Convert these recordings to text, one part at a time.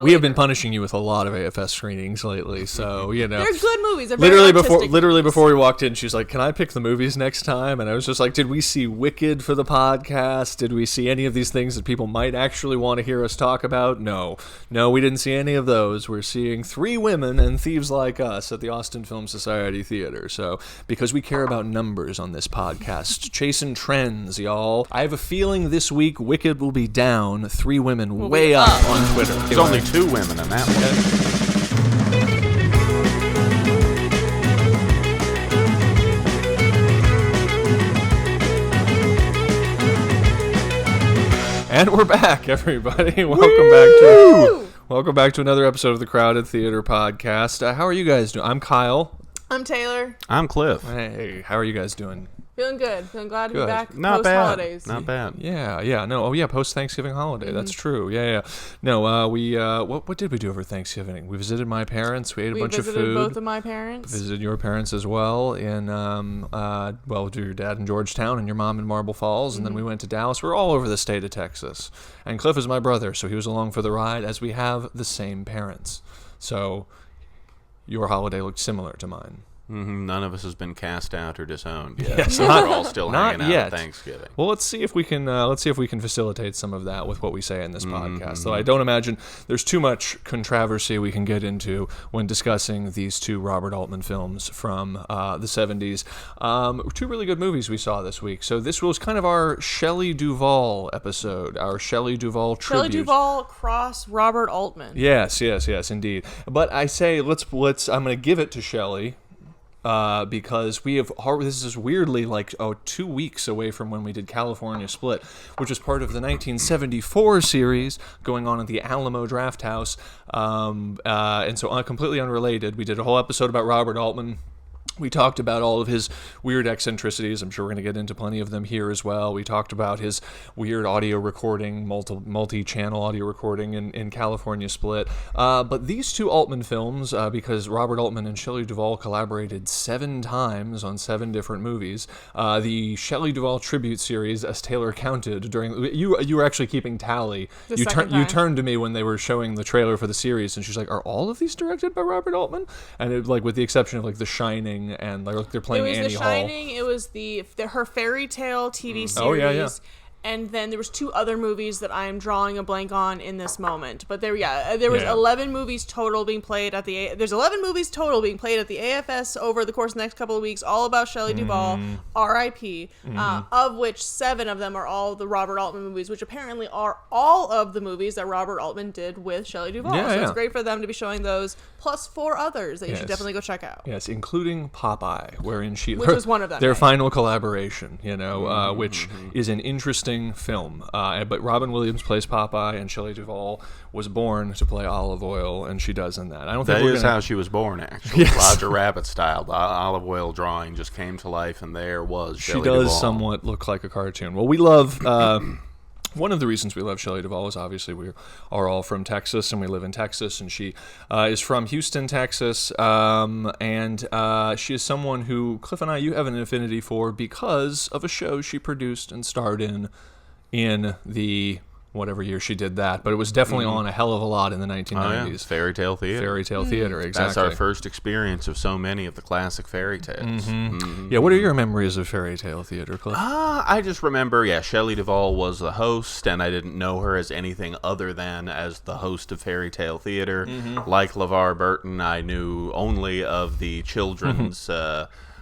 We have been punishing you with a lot of AFS screenings lately, so they're good movies. They're literally before we walked in, she's like, "Can I pick the movies next time?" And I was just like, "Did we see Wicked for the podcast? Did we see any of these things that people might actually want to hear us talk about?" No, we didn't see any of those. We're seeing Three Women and Thieves Like Us at the Austin Film Society Theater. So because we care about numbers on this podcast, chasing trends, y'all. I have a feeling this week Wicked will be down, Three Women way up on Twitter. There's only 2 women in that one. And we're back, everybody. Welcome back to another episode of the Crowded Theater Podcast. How are you guys doing? I'm Kyle. I'm Taylor. I'm Cliff. Hey, how are you guys doing? Feeling good. Feeling glad to be back post-holidays. Not bad. Yeah. No, post-Thanksgiving holiday. Mm-hmm. That's true. Yeah. No, what did we do over Thanksgiving? We visited my parents. We ate a bunch of food. We visited both of my parents. Visited your parents as well in, your dad in Georgetown and your mom in Marble Falls, and then we went to Dallas. We're all over the state of Texas. And Cliff is my brother, so he was along for the ride, as we have the same parents. So your holiday looked similar to mine. Mm-hmm. None of us has been cast out or disowned yet. Yes, we're all still hanging out yet. at Thanksgiving. Well, let's see if we can facilitate some of that with what we say in this podcast. So I don't imagine there's too much controversy we can get into when discussing these 2 Robert Altman films from the 70s. 2 really good movies we saw this week. So this was kind of our Shelley Duval episode, our Shelley Duval tribute. Shelley Duval cross Robert Altman. Yes, indeed. But I say I'm going to give it to Shelley. Because this is weirdly 2 weeks away from when we did California Split, which is part of the 1974 series going on at the Alamo Drafthouse. And so completely unrelated, we did a whole episode about Robert Altman. We talked about all of his weird eccentricities. I'm sure we're going to get into plenty of them here as well. We talked about his weird audio recording, multi-channel audio recording in California Split. But these 2 Altman films, because Robert Altman and Shelley Duval collaborated 7 times on 7 different movies, the Shelley Duval tribute series, as Taylor counted during... You were actually keeping tally. You turned to me when they were showing the trailer for the series, and she's like, "Are all of these directed by Robert Altman?" And with the exception of The Shining, and they're playing Annie Hall. It was The Shining. It was her fairy tale TV series. Oh yeah. And then there was 2 other movies that I am drawing a blank on in this moment. But there was 11 movies total being played at the. There's 11 movies total being played at the AFS over the course of the next couple of weeks, all about Shelley Duval, R.I.P. Of which 7 of them are all the Robert Altman movies, which apparently are all of the movies that Robert Altman did with Shelley Duval. It's great for them to be showing those, plus 4 others that you should definitely go check out. Yes, including Popeye, which was one of them. Their final collaboration, which is an interesting film. But Robin Williams plays Popeye, and Shelley Duval was born to play Olive Oil, and she does in that. That is how she was born, actually. Yes. Roger Rabbit style. The olive oil drawing just came to life, and there was Shelley Duval. She does somewhat look like a cartoon. Well, we love... One of the reasons we love Shelley Duval is obviously we are all from Texas, and we live in Texas, and she is from Houston, Texas, and she is someone who, Cliff and I, you have an affinity for because of a show she produced and starred in the... whatever year she did that, but it was definitely on a hell of a lot in the 1990s. Oh, yeah. Fairy Tale Theater. Fairy Tale Theater, exactly. That's our first experience of so many of the classic fairy tales. Yeah, what are your memories of Fairy Tale Theater, Cliff? I just remember, Shelley Duval was the host, and I didn't know her as anything other than as the host of Fairy Tale Theater. Like LeVar Burton, I knew only of the children's...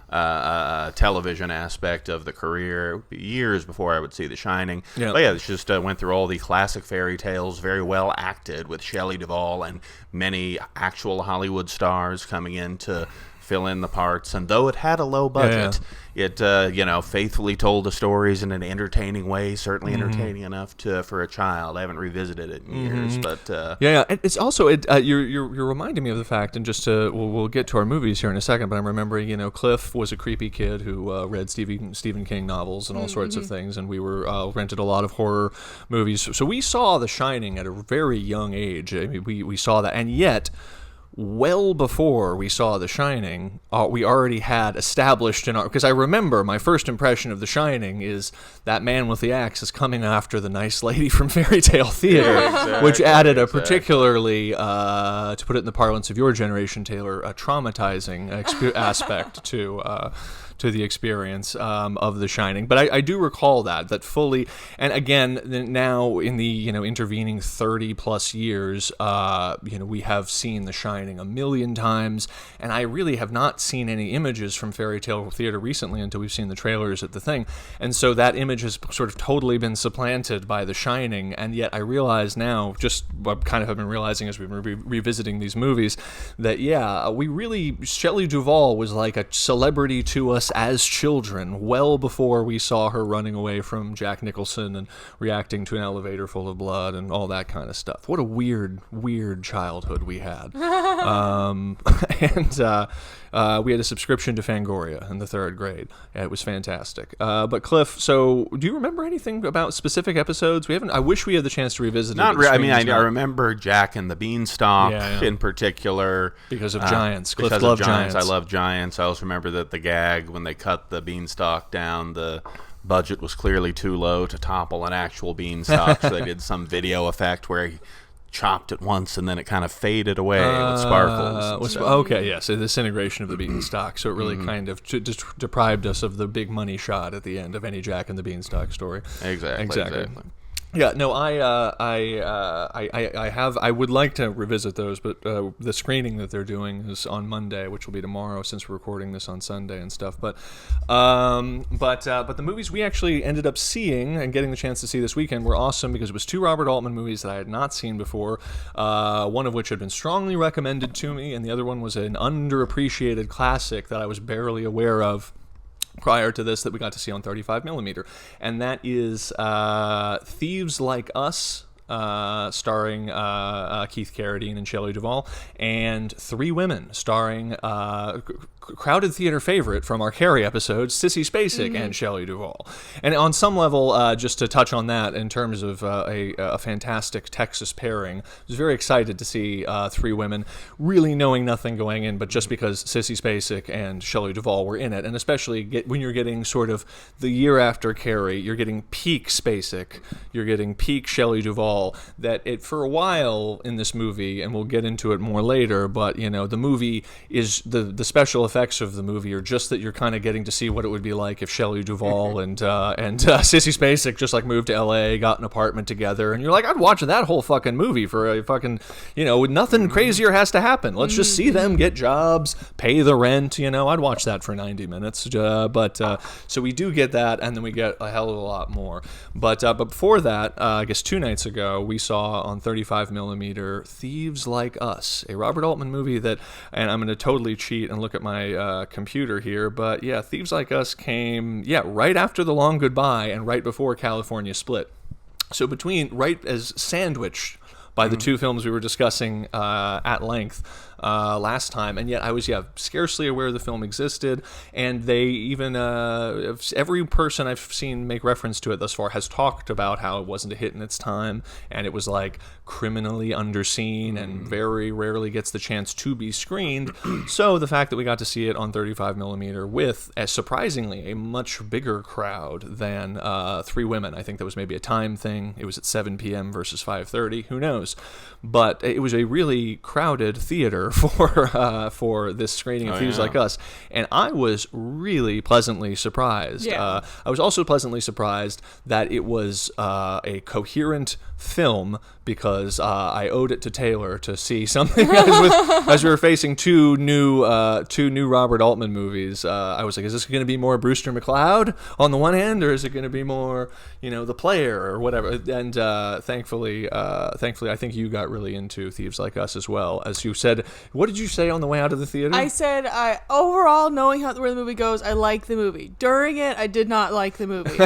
television aspect of the career years before I would see The Shining. Yeah. But it just went through all the classic fairy tales, very well acted with Shelley Duval and many actual Hollywood stars coming in to fill in the parts. And though it had a low budget, it faithfully told the stories in an entertaining way, certainly entertaining enough for a child. I haven't revisited it in years, but it's also you're reminding me of the fact, and just we'll get to our movies here in a second, but I'm remembering Cliff was a creepy kid who read Stephen King novels and all sorts of things, and we were rented a lot of horror movies, so we saw The Shining at a very young age. I mean, we saw that, and yet well before we saw The Shining, we already had established in our... Because I remember my first impression of The Shining is that man with the axe is coming after the nice lady from Fairy Tale Theater, which added a particularly, to put it in the parlance of your generation, Taylor, a traumatizing aspect to the experience of The Shining. But I do recall that fully, and again, now in the intervening 30 plus years, we have seen The Shining a million times, and I really have not seen any images from Fairy Tale Theater recently until we've seen the trailers at the thing, and so that image has sort of totally been supplanted by The Shining, and yet I realize now, just what kind of have been realizing as we've been revisiting these movies, that Shelley Duval was like a celebrity to us as children, well before we saw her running away from Jack Nicholson and reacting to an elevator full of blood and all that kind of stuff. What a weird childhood we had. And we had a subscription to Fangoria in the 3rd grade. It was fantastic. But Cliff, so do you remember anything about specific episodes? We haven't. I wish we had the chance to revisit it. Not really. I mean, I remember Jack and the Beanstalk in particular. Because of Giants. Cliff because loved of Giants. Giants. I love Giants. I also remember that the gag, when they cut the beanstalk down, the budget was clearly too low to topple an actual beanstalk, so they did some video effect where he chopped it once and then it kind of faded away with sparkles. Okay, yes, the disintegration of the beanstalk. So it really kind of deprived us of the big money shot at the end of any Jack and the Beanstalk story. Exactly. Yeah, no, I would like to revisit those, but the screening that they're doing is on Monday, which will be tomorrow since we're recording this on Sunday and stuff. But the movies we actually ended up seeing and getting the chance to see this weekend were awesome because it was 2 Robert Altman movies that I had not seen before. One of which had been strongly recommended to me, and the other one was an underappreciated classic that I was barely aware of prior to this that we got to see on 35mm, and that is Thieves Like Us, starring Keith Carradine and Shelley Duval, and Three Women, starring crowded theater favorite from our Carrie episode, Sissy Spacek and Shelley Duval. And on some level, just to touch on that in terms of a fantastic Texas pairing, I was very excited to see Three Women, really knowing nothing going in, but just because Sissy Spacek and Shelley Duval were in it, and especially when you're getting sort of the year after Carrie, you're getting peak Spacek, you're getting peak Shelley Duval, that it for a while in this movie, and we'll get into it more later, but the movie is the special effects of the movie are just that you're kind of getting to see what it would be like if Shelley Duval and Sissy Spacek just like moved to LA, got an apartment together, and you're like, I'd watch that whole fucking movie for a fucking, nothing crazier has to happen. Let's just see them get jobs, pay the rent, I'd watch that for 90 minutes. But so we do get that, and then we get a hell of a lot more. But before that, I guess 2 nights ago, we saw on 35mm Thieves Like Us, a Robert Altman movie that, and I'm going to totally cheat and look at my computer here, but yeah, Thieves Like Us came right after The Long Goodbye and right before California Split. So right as sandwiched by the 2 films we were discussing at length last time, and yet I was scarcely aware the film existed, and they even every person I've seen make reference to it thus far has talked about how it wasn't a hit in its time, and it was like criminally underseen and very rarely gets the chance to be screened. So the fact that we got to see it on 35mm with, surprisingly, a much bigger crowd than Three Women. I think that was maybe a time thing. It was at 7 p.m. versus 5:30. Who knows? But it was a really crowded theater for this screening of Thieves Like Us, and I was really pleasantly surprised. I was also pleasantly surprised that it was a coherent film, because I owed it to Taylor to see something as we were facing two new Robert Altman movies. I was like, is this going to be more Brewster McCloud on the one hand, or is it going to be more, The Player or whatever? And thankfully, I think you got really into Thieves Like Us as well. As you said, what did you say on the way out of the theater? I said, overall, knowing where the movie goes, I like the movie. During it, I did not like the movie.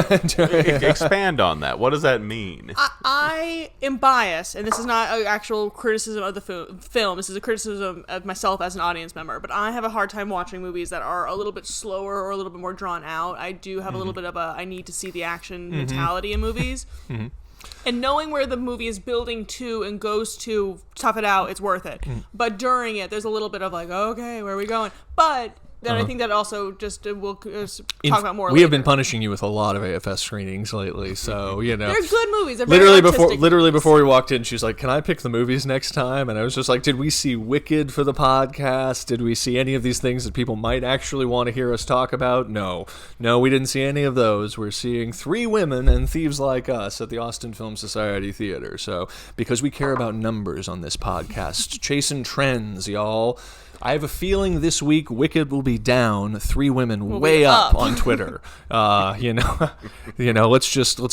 Expand on that. What does that mean? I am biased, and this is not an actual criticism of the film. This is a criticism of myself as an audience member. But I have a hard time watching movies that are a little bit slower or a little bit more drawn out. I do have a little bit of I need to see the action mentality in movies. And knowing where the movie is building to and goes to, tough it out, it's worth it. But during it, there's a little bit of like, okay, where are we going? But then I think that also just we'll talk about more. We have been punishing you with a lot of AFS screenings lately, so you know they're good movies. They're literally before we walked in, she's like, "Can I pick the movies next time?" And I was just like, "Did we see Wicked for the podcast? Did we see any of these things that people might actually want to hear us talk about?" No, we didn't see any of those. We're seeing Three Women and Thieves Like Us at the Austin Film Society Theater. So because we care about numbers on this podcast, chasing trends, y'all. I have a feeling this week Wicked will be down, Three Women will way up on Twitter. Let's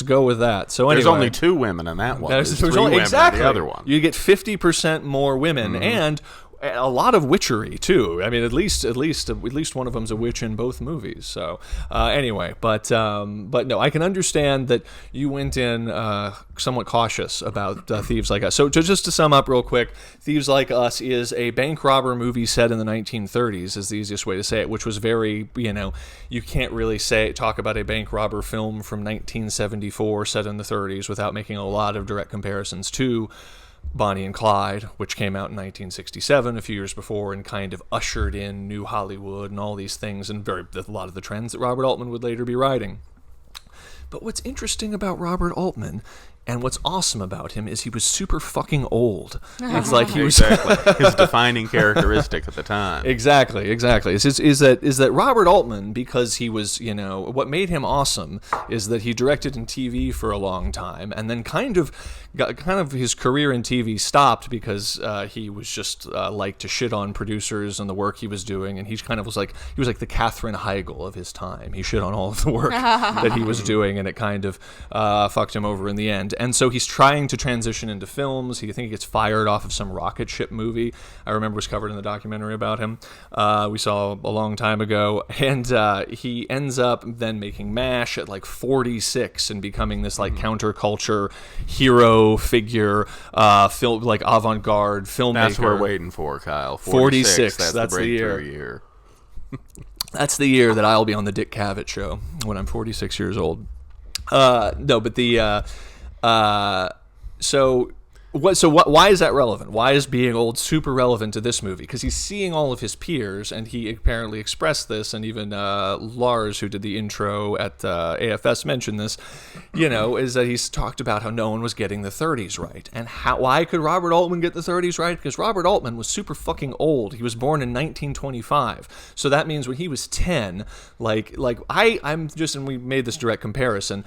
go with that. So anyway, there's only 2 women in that one. There's 3 women exactly. in the other one. You get 50% more women and a lot of witchery too. I mean, at least one of them's a witch in both movies. So anyway, but no, I can understand that you went in somewhat cautious about Thieves Like Us. So just to sum up real quick, Thieves Like Us is a bank robber movie set in the 1930s, is the easiest way to say it, which was very, you can't really talk about a bank robber film from 1974 set in the 30s without making a lot of direct comparisons to Bonnie and Clyde, which came out in 1967, a few years before, and kind of ushered in New Hollywood and all these things, and a lot of the trends that Robert Altman would later be writing. But what's interesting about Robert Altman, and what's awesome about him, is he was super fucking old. It's like he was exactly his defining characteristic at the time. Exactly. Is that Robert Altman, because he was, what made him awesome is that he directed in TV for a long time, and then kind of his career in TV stopped because he was just liked to shit on producers and the work he was doing, and he was like the Katherine Heigl of his time. He shit on all of the work that he was doing, and it kind of fucked him over in the end. And so he's trying to transition into films. I think he gets fired off of some rocket ship movie. I remember was covered in the documentary about him we saw a long time ago. And he ends up then making MASH at like 46 and becoming this like counterculture hero figure, film, like avant-garde filmmaker. That's what we're waiting for, Kyle. 46. That's the breakthrough year. That's the year that I'll be on the Dick Cavett show when I'm 46 years old. Why is that relevant? Why is being old super relevant to this movie? Because he's seeing all of his peers, and he apparently expressed this, and even Lars, who did the intro at AFS, mentioned this, is that he's talked about how no one was getting the 30s right. And why could Robert Altman get the 30s right? Because Robert Altman was super fucking old. He was born in 1925. So that means when he was 10, and we made this direct comparison,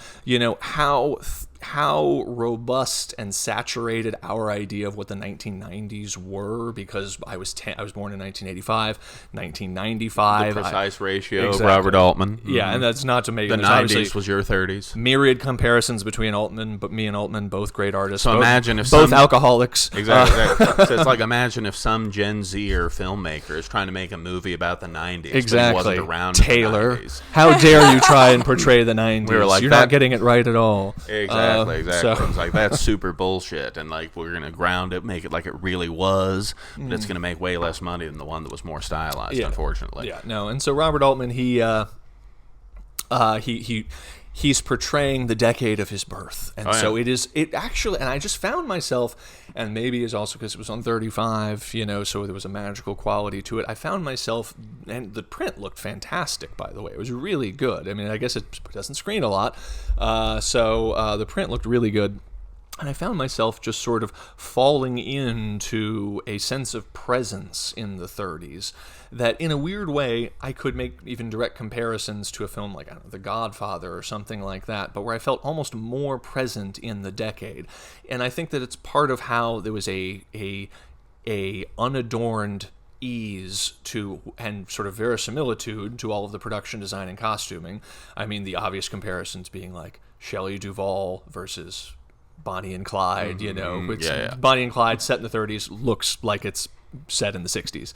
how robust and saturated our idea of what the 1990s were, because I was born in 1985, 1995. The precise ratio exactly. of Robert Altman. Yeah, and that's not to make the 90s was your 30s. Myriad comparisons between Altman, but me and Altman, both great artists. So imagine if both alcoholics. Exactly. So it's like, imagine if some Gen Zer filmmaker is trying to make a movie about the 90s. Exactly. But he wasn't around Taylor. In the 90s. How dare you try and portray the 90s? We were like, you're not getting it right at all. Exactly. So. It's like, that's super bullshit, and like we're gonna ground it, make it like it really was, but it's gonna make way less money than the one that was more stylized, unfortunately. Yeah, no. And so Robert Altman, he's portraying the decade of his birth, and so it actually, and I just found myself, and maybe it's also because it was on 35, so there was a magical quality to it. I found myself, and the print looked fantastic, by the way. It was really good. I mean, I guess it doesn't screen a lot, so the print looked really good. And I found myself just sort of falling into a sense of presence in the 30s that, in a weird way, I could make even direct comparisons to a film like, I don't know, The Godfather or something like that, but where I felt almost more present in the decade. And I think that it's part of how there was a unadorned ease to and sort of verisimilitude to all of the production design and costuming. I mean, the obvious comparisons being like Shelley Duval versus Bonnie and Clyde, Bonnie and Clyde set in the 30s looks like it's set in the 60s.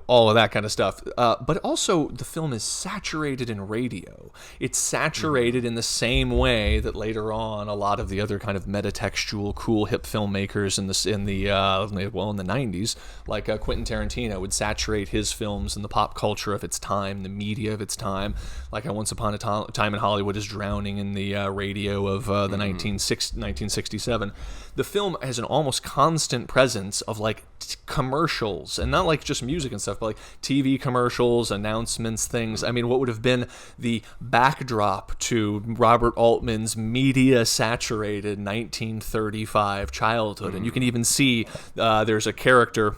all of that kind of stuff. But also, the film is saturated in radio. It's saturated in the same way that later on a lot of the other kind of metatextual, cool, hip filmmakers in the 90s, like Quentin Tarantino, would saturate his films in the pop culture of its time, the media of its time. Like Once Upon a Time in Hollywood is drowning in the radio of the 1967. The film has an almost constant presence of like commercials, and not like just music and stuff, but like TV commercials, announcements, things. I mean, what would have been the backdrop to Robert Altman's media-saturated 1935 childhood. And you can even see there's a character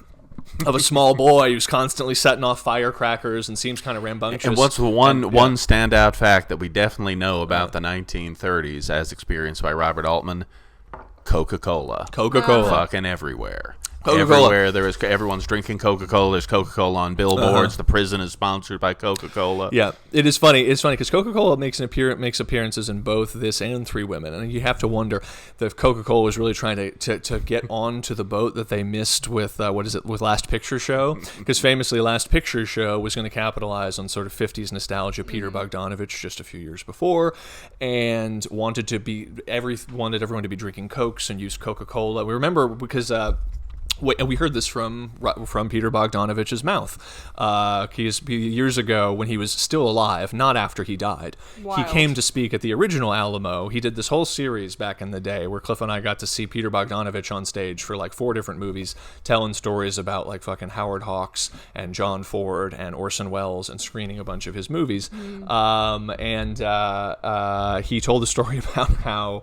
of a small boy who's constantly setting off firecrackers and seems kind of rambunctious. And what's the one standout fact that we definitely know about the 1930s as experienced by Robert Altman? Coca Cola. Coca Cola. Fucking everywhere. Coca-Cola. Everywhere everyone's drinking Coca-Cola. There's Coca-Cola on billboards. The prison is sponsored by Coca-Cola. Yeah, it is funny. It's funny because Coca-Cola makes appearances in both this and Three Women, and you have to wonder if Coca-Cola was really trying to get onto the boat that they missed with with Last Picture Show, because famously Last Picture Show was going to capitalize on sort of 50s nostalgia. Peter Bogdanovich just a few years before, and wanted everyone to be drinking Cokes and use Coca-Cola. We remember because. And we heard this from Peter Bogdanovich's mouth. Years ago, when he was still alive, not after he died, Wild. He came to speak at the original Alamo. He did this whole series back in the day where Cliff and I got to see Peter Bogdanovich on stage for like 4 different movies, telling stories about like fucking Howard Hawks and John Ford and Orson Welles, and screening a bunch of his movies. He told the story about how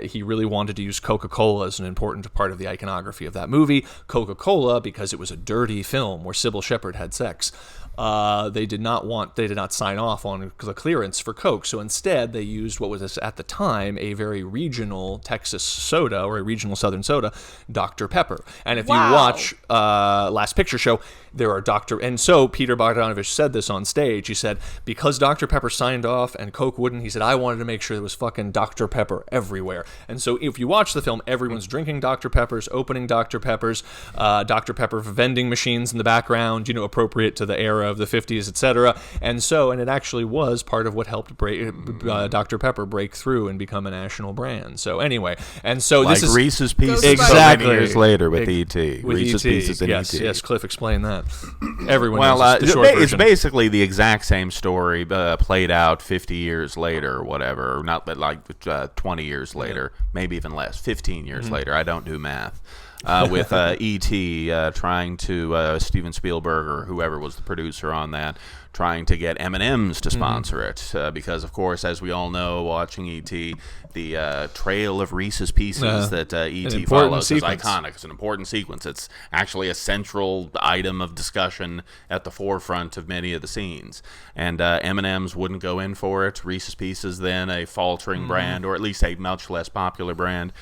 he really wanted to use Coca-Cola as an important part of the iconography of that movie. Coca-Cola, because it was a dirty film where Sybil Shepherd had sex. They did not sign off on the clearance for Coke, so instead they used what was at the time a very regional Texas soda, or a regional Southern soda, Dr. Pepper. And if you watch Last Picture Show, and so Peter Bogdanovich said this on stage. He said, because Dr. Pepper signed off and Coke wouldn't, he said, I wanted to make sure there was fucking Dr. Pepper everywhere. And so if you watch the film, everyone's drinking Dr. Peppers, opening Dr. Peppers, Dr. Pepper vending machines in the background, appropriate to the era of the 50s, etc. And it actually was part of what helped Dr. Pepper break through and become a national brand. So anyway, and so like this is Reese's Pieces exactly so many years later with E.T. With Reese's E.T. Pieces and Yes, E.T. yes, Cliff explained that. Everyone Well, knows the short it's version. basically the exact same story played out 50 years later or whatever, not but like 20 years later, maybe even less, 15 years later. I don't do math. With E.T. Trying to, Steven Spielberg or whoever was the producer on that, trying to get M&M's to sponsor it. Because, of course, as we all know, watching E.T., the trail of Reese's Pieces that E.T. follows is iconic. It's an important sequence. It's actually a central item of discussion at the forefront of many of the scenes. And M&M's wouldn't go in for it. Reese's Pieces, then a faltering brand, or at least a much less popular brand,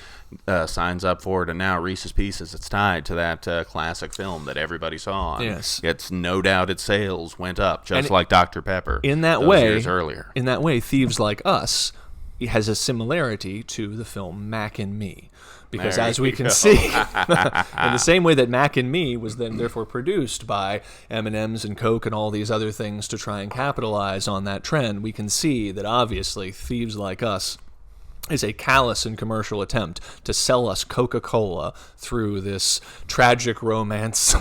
signs up for it, and now Reese's Pieces, it's tied to that classic film that everybody saw. Yes. It's no doubt its sales went up, just like Dr. Pepper in that those way, years earlier. In that way, Thieves Like Us has a similarity to the film Mac and Me. Because as we can see, in the same way that Mac and Me was then therefore produced by M&M's and Coke and all these other things to try and capitalize on that trend, we can see that obviously Thieves Like Us is a callous and commercial attempt to sell us Coca-Cola through this tragic romance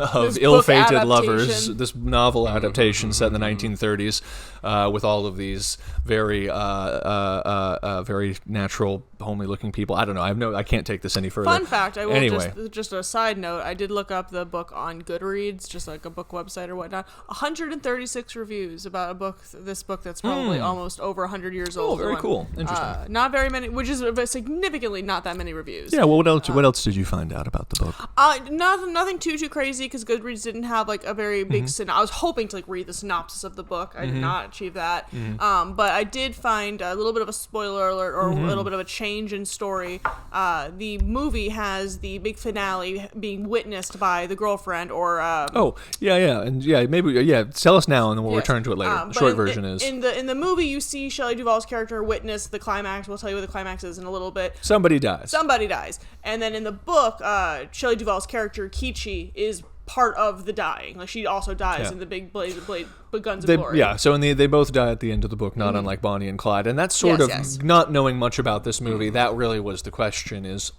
of This ill-fated book lovers, adaptation. this novel adaptation set in the 1930s, with all of these very natural, homely-looking people. I don't know. I can't take this any further. Fun fact, I will Anyway. just a side note, I did look up the book on Goodreads, just like a book website or whatnot. 136 reviews about this book that's probably almost over 100 years old. Oh, very cool. Interesting. Not very many, which is significantly not that many reviews. Yeah, well, what else did you find out about the book? Nothing too crazy, because Goodreads didn't have like a very big I was hoping to like read the synopsis of the book. I did not achieve that. But I did find a little bit of a spoiler alert, or a little bit of a change in story. The movie has the big finale being witnessed by the girlfriend, or tell us now and then we'll return to it later. The short version is in the movie you see Shelley Duval's character witness the climax. We'll tell you what the climax is in a little bit. somebody dies. And then in the book, Shelley Duval's character Kichi is part of the dying. Like, she also dies in the big Guns of Glory. Yeah, so they both die at the end of the book, not unlike Bonnie and Clyde. And that's sort of, not knowing much about this movie, that really was the question, is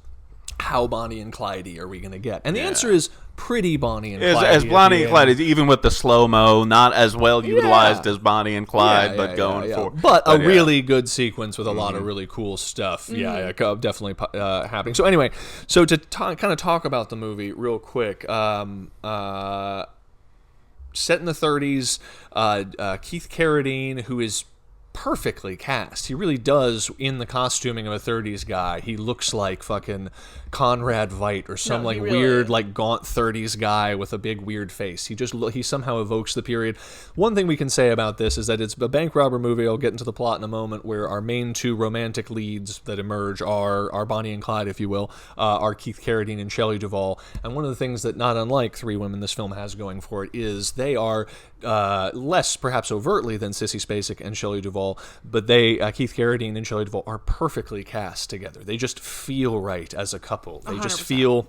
how Bonnie and Clyde are we going to get? And the answer is pretty Bonnie and Clyde. As Bonnie and Clyde, even with the slow-mo, not as well utilized as Bonnie and Clyde, but going for... But a really good sequence with a lot of really cool stuff. Definitely happening. So anyway, so to kind of talk about the movie real quick, set in the 30s, Keith Carradine, who is perfectly cast. He really does, in the costuming of a 30s guy. He looks like fucking Conrad Veidt or some weird like gaunt 30s guy with a big weird face. He somehow evokes the period. One thing we can say about this is that it's a bank robber movie. I'll get into the plot in a moment, where our main two romantic leads that emerge are Bonnie and Clyde, if you will, are Keith Carradine and Shelley Duval. And one of the things that, not unlike Three Women, this film has going for it is they are less perhaps overtly than Sissy Spacek and Shelley Duval, but Keith Carradine and Shelley Duval are perfectly cast together. They just feel right as a couple. They 100%. just feel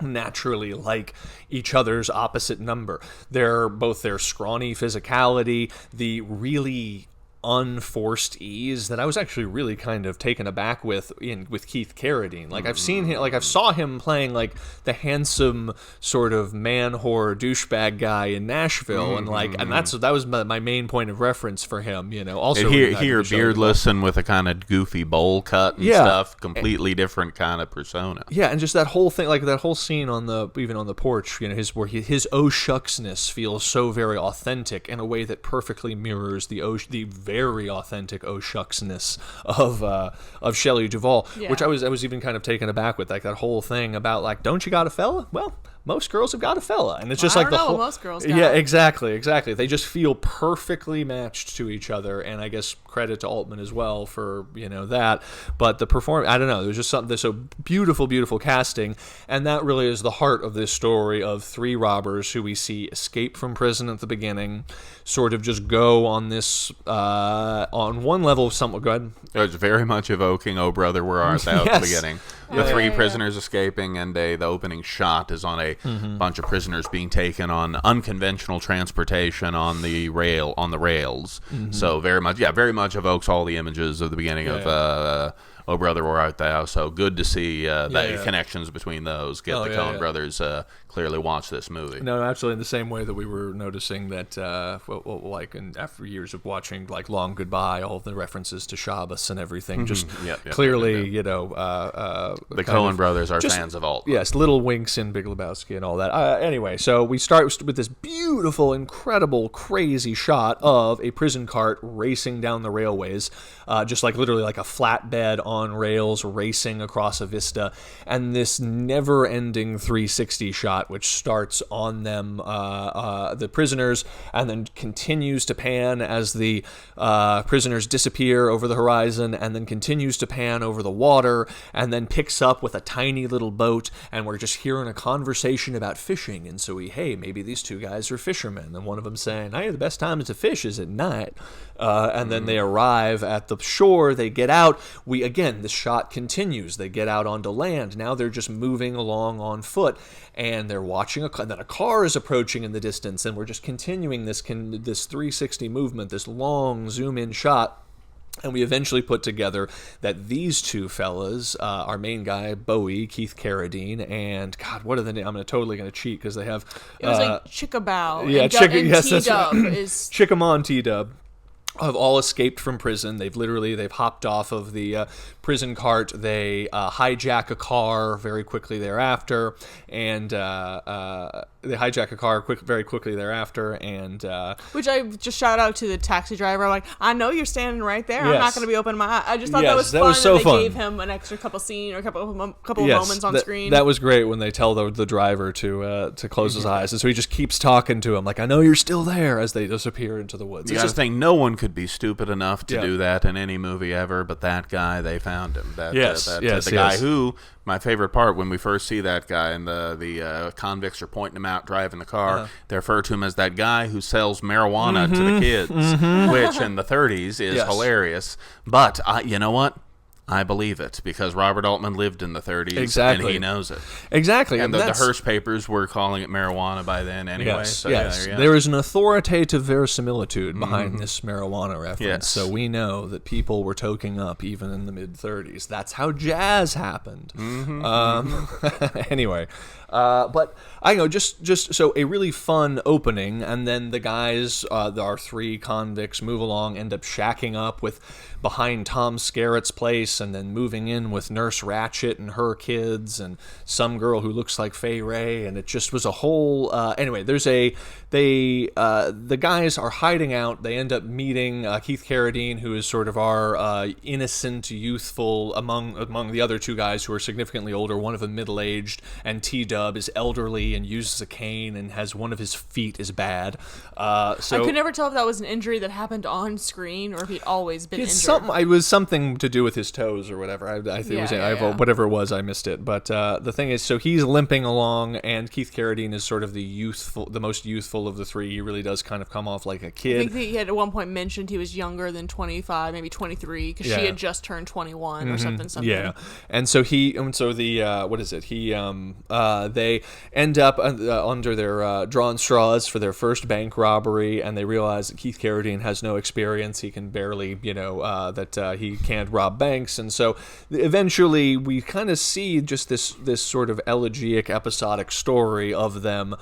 naturally like each other's opposite number. They're both their scrawny physicality, the really unforced ease that I was actually really kind of taken aback with Keith Carradine. Like, I've seen him, like, I saw him playing like the handsome sort of man whore douchebag guy in Nashville, and that was my main point of reference for him. Also here beardless and with a kind of goofy bowl cut and stuff, completely different kind of persona. Yeah, and just that whole thing, like that whole scene on the porch, his oh shucksness feels so very authentic in a way that perfectly mirrors the very authentic oh shucksness of Shelley Duval, which I was even kind of taken aback with, like that whole thing about like, don't you got a fella? Well, most girls have got a fella, and it's just like the whole. Most girls got. Yeah, exactly. They just feel perfectly matched to each other, and I guess credit to Altman as well for that. But the performance, I don't know, there's just something so beautiful, beautiful casting, and that really is the heart of this story of three robbers who we see escape from prison at the beginning, sort of just go on this on one level. Somewhat good. It was very much evoking "Oh Brother, Where Art Thou" at the beginning. The three prisoners escaping, and the opening shot is on a bunch of prisoners being taken on unconventional transportation on the rails. So very much evokes all the images of the beginning of "Oh Brother, Where Art Thou." So good to see the connections between those. The Coen brothers clearly watch this movie. No, absolutely. In the same way that we were noticing that, after years of watching like Long Goodbye, all the references to Shabbos and everything, just clearly, the Coen brothers are fans of Altman. Yes, little winks in Big Lebowski and all that. Anyway, so we start with this beautiful, incredible, crazy shot of a prison cart racing down the railways, just like literally like a flatbed on rails racing across a vista, and this never-ending 360 shot, which starts on them, the prisoners, and then continues to pan as the prisoners disappear over the horizon, and then continues to pan over the water, and then picks up with a tiny little boat, and we're just hearing a conversation about fishing, and so maybe these two guys are fishermen, and one of them saying, "Hey, the best time to fish is at night," and then they arrive at the shore, they get out, the shot continues, they get out onto land, now they're just moving along on foot, and they're watching and then a car is approaching in the distance, and we're just continuing this 360 movement, this long zoom-in shot. And we eventually put together that these two fellas, our main guy, Bowie, Keith Carradine, and God, what are the names? I'm totally going to cheat because they have... It was like Chickabow. Yeah, T-Dub is... Chickamau and T-Dub have all escaped from prison. They've hopped off of the prison cart. They hijack a car very quickly thereafter, and very quickly thereafter, and which I just shout out to the taxi driver. I'm like, I know you're standing right there. I'm not going to be opening my eye. I just thought that was fun. Was so fun. They gave him an extra couple scene or a couple moments on screen. That was great when they tell the driver to close his eyes, and so he just keeps talking to him like, I know you're still there, as they disappear into the woods. You got to think, no one could be stupid enough to do that in any movie ever, but that guy, they found him. The guy who, my favorite part, when we first see that guy and the convicts are pointing him out driving the car, they refer to him as that guy who sells marijuana to the kids, which in the 30s is hilarious. But you know what? I believe it, because Robert Altman lived in the 30s, Exactly. and he knows it. Exactly. And the Hearst papers were calling it marijuana by then anyway. Yes, so yes. Yeah, there is an authoritative verisimilitude behind this marijuana reference, Yes. so we know that people were toking up even in the mid-30s. That's how jazz happened. Anyway, but I know, just so a really fun opening, and then the guys, our three convicts, move along, end up shacking up behind Tom Skerritt's place, and then moving in with Nurse Ratched and her kids, and some girl who looks like Fay Wray, and it just was a whole. Anyway, the guys are hiding out. They end up meeting Keith Carradine, who is sort of our innocent, youthful among the other two guys who are significantly older. One of them middle-aged, and T-Dub is elderly and uses a cane and has one of his feet is bad. I could never tell if that was an injury that happened on screen or if he'd always been injured. It was something to do with his toes or whatever. I think it was whatever it was. I missed it. But the thing is, so he's limping along, and Keith Carradine is sort of the most youthful of the three. He really does kind of come off like a kid. I think he had at one point mentioned he was younger than 25, maybe 23, because she had just turned 21 or something. Yeah, and so they end up under their drawn straws for their first bank robbery, and they realize that Keith Carradine has no experience. He can barely, that he can't rob banks, and so eventually we kind of see just this sort of elegiac episodic story of them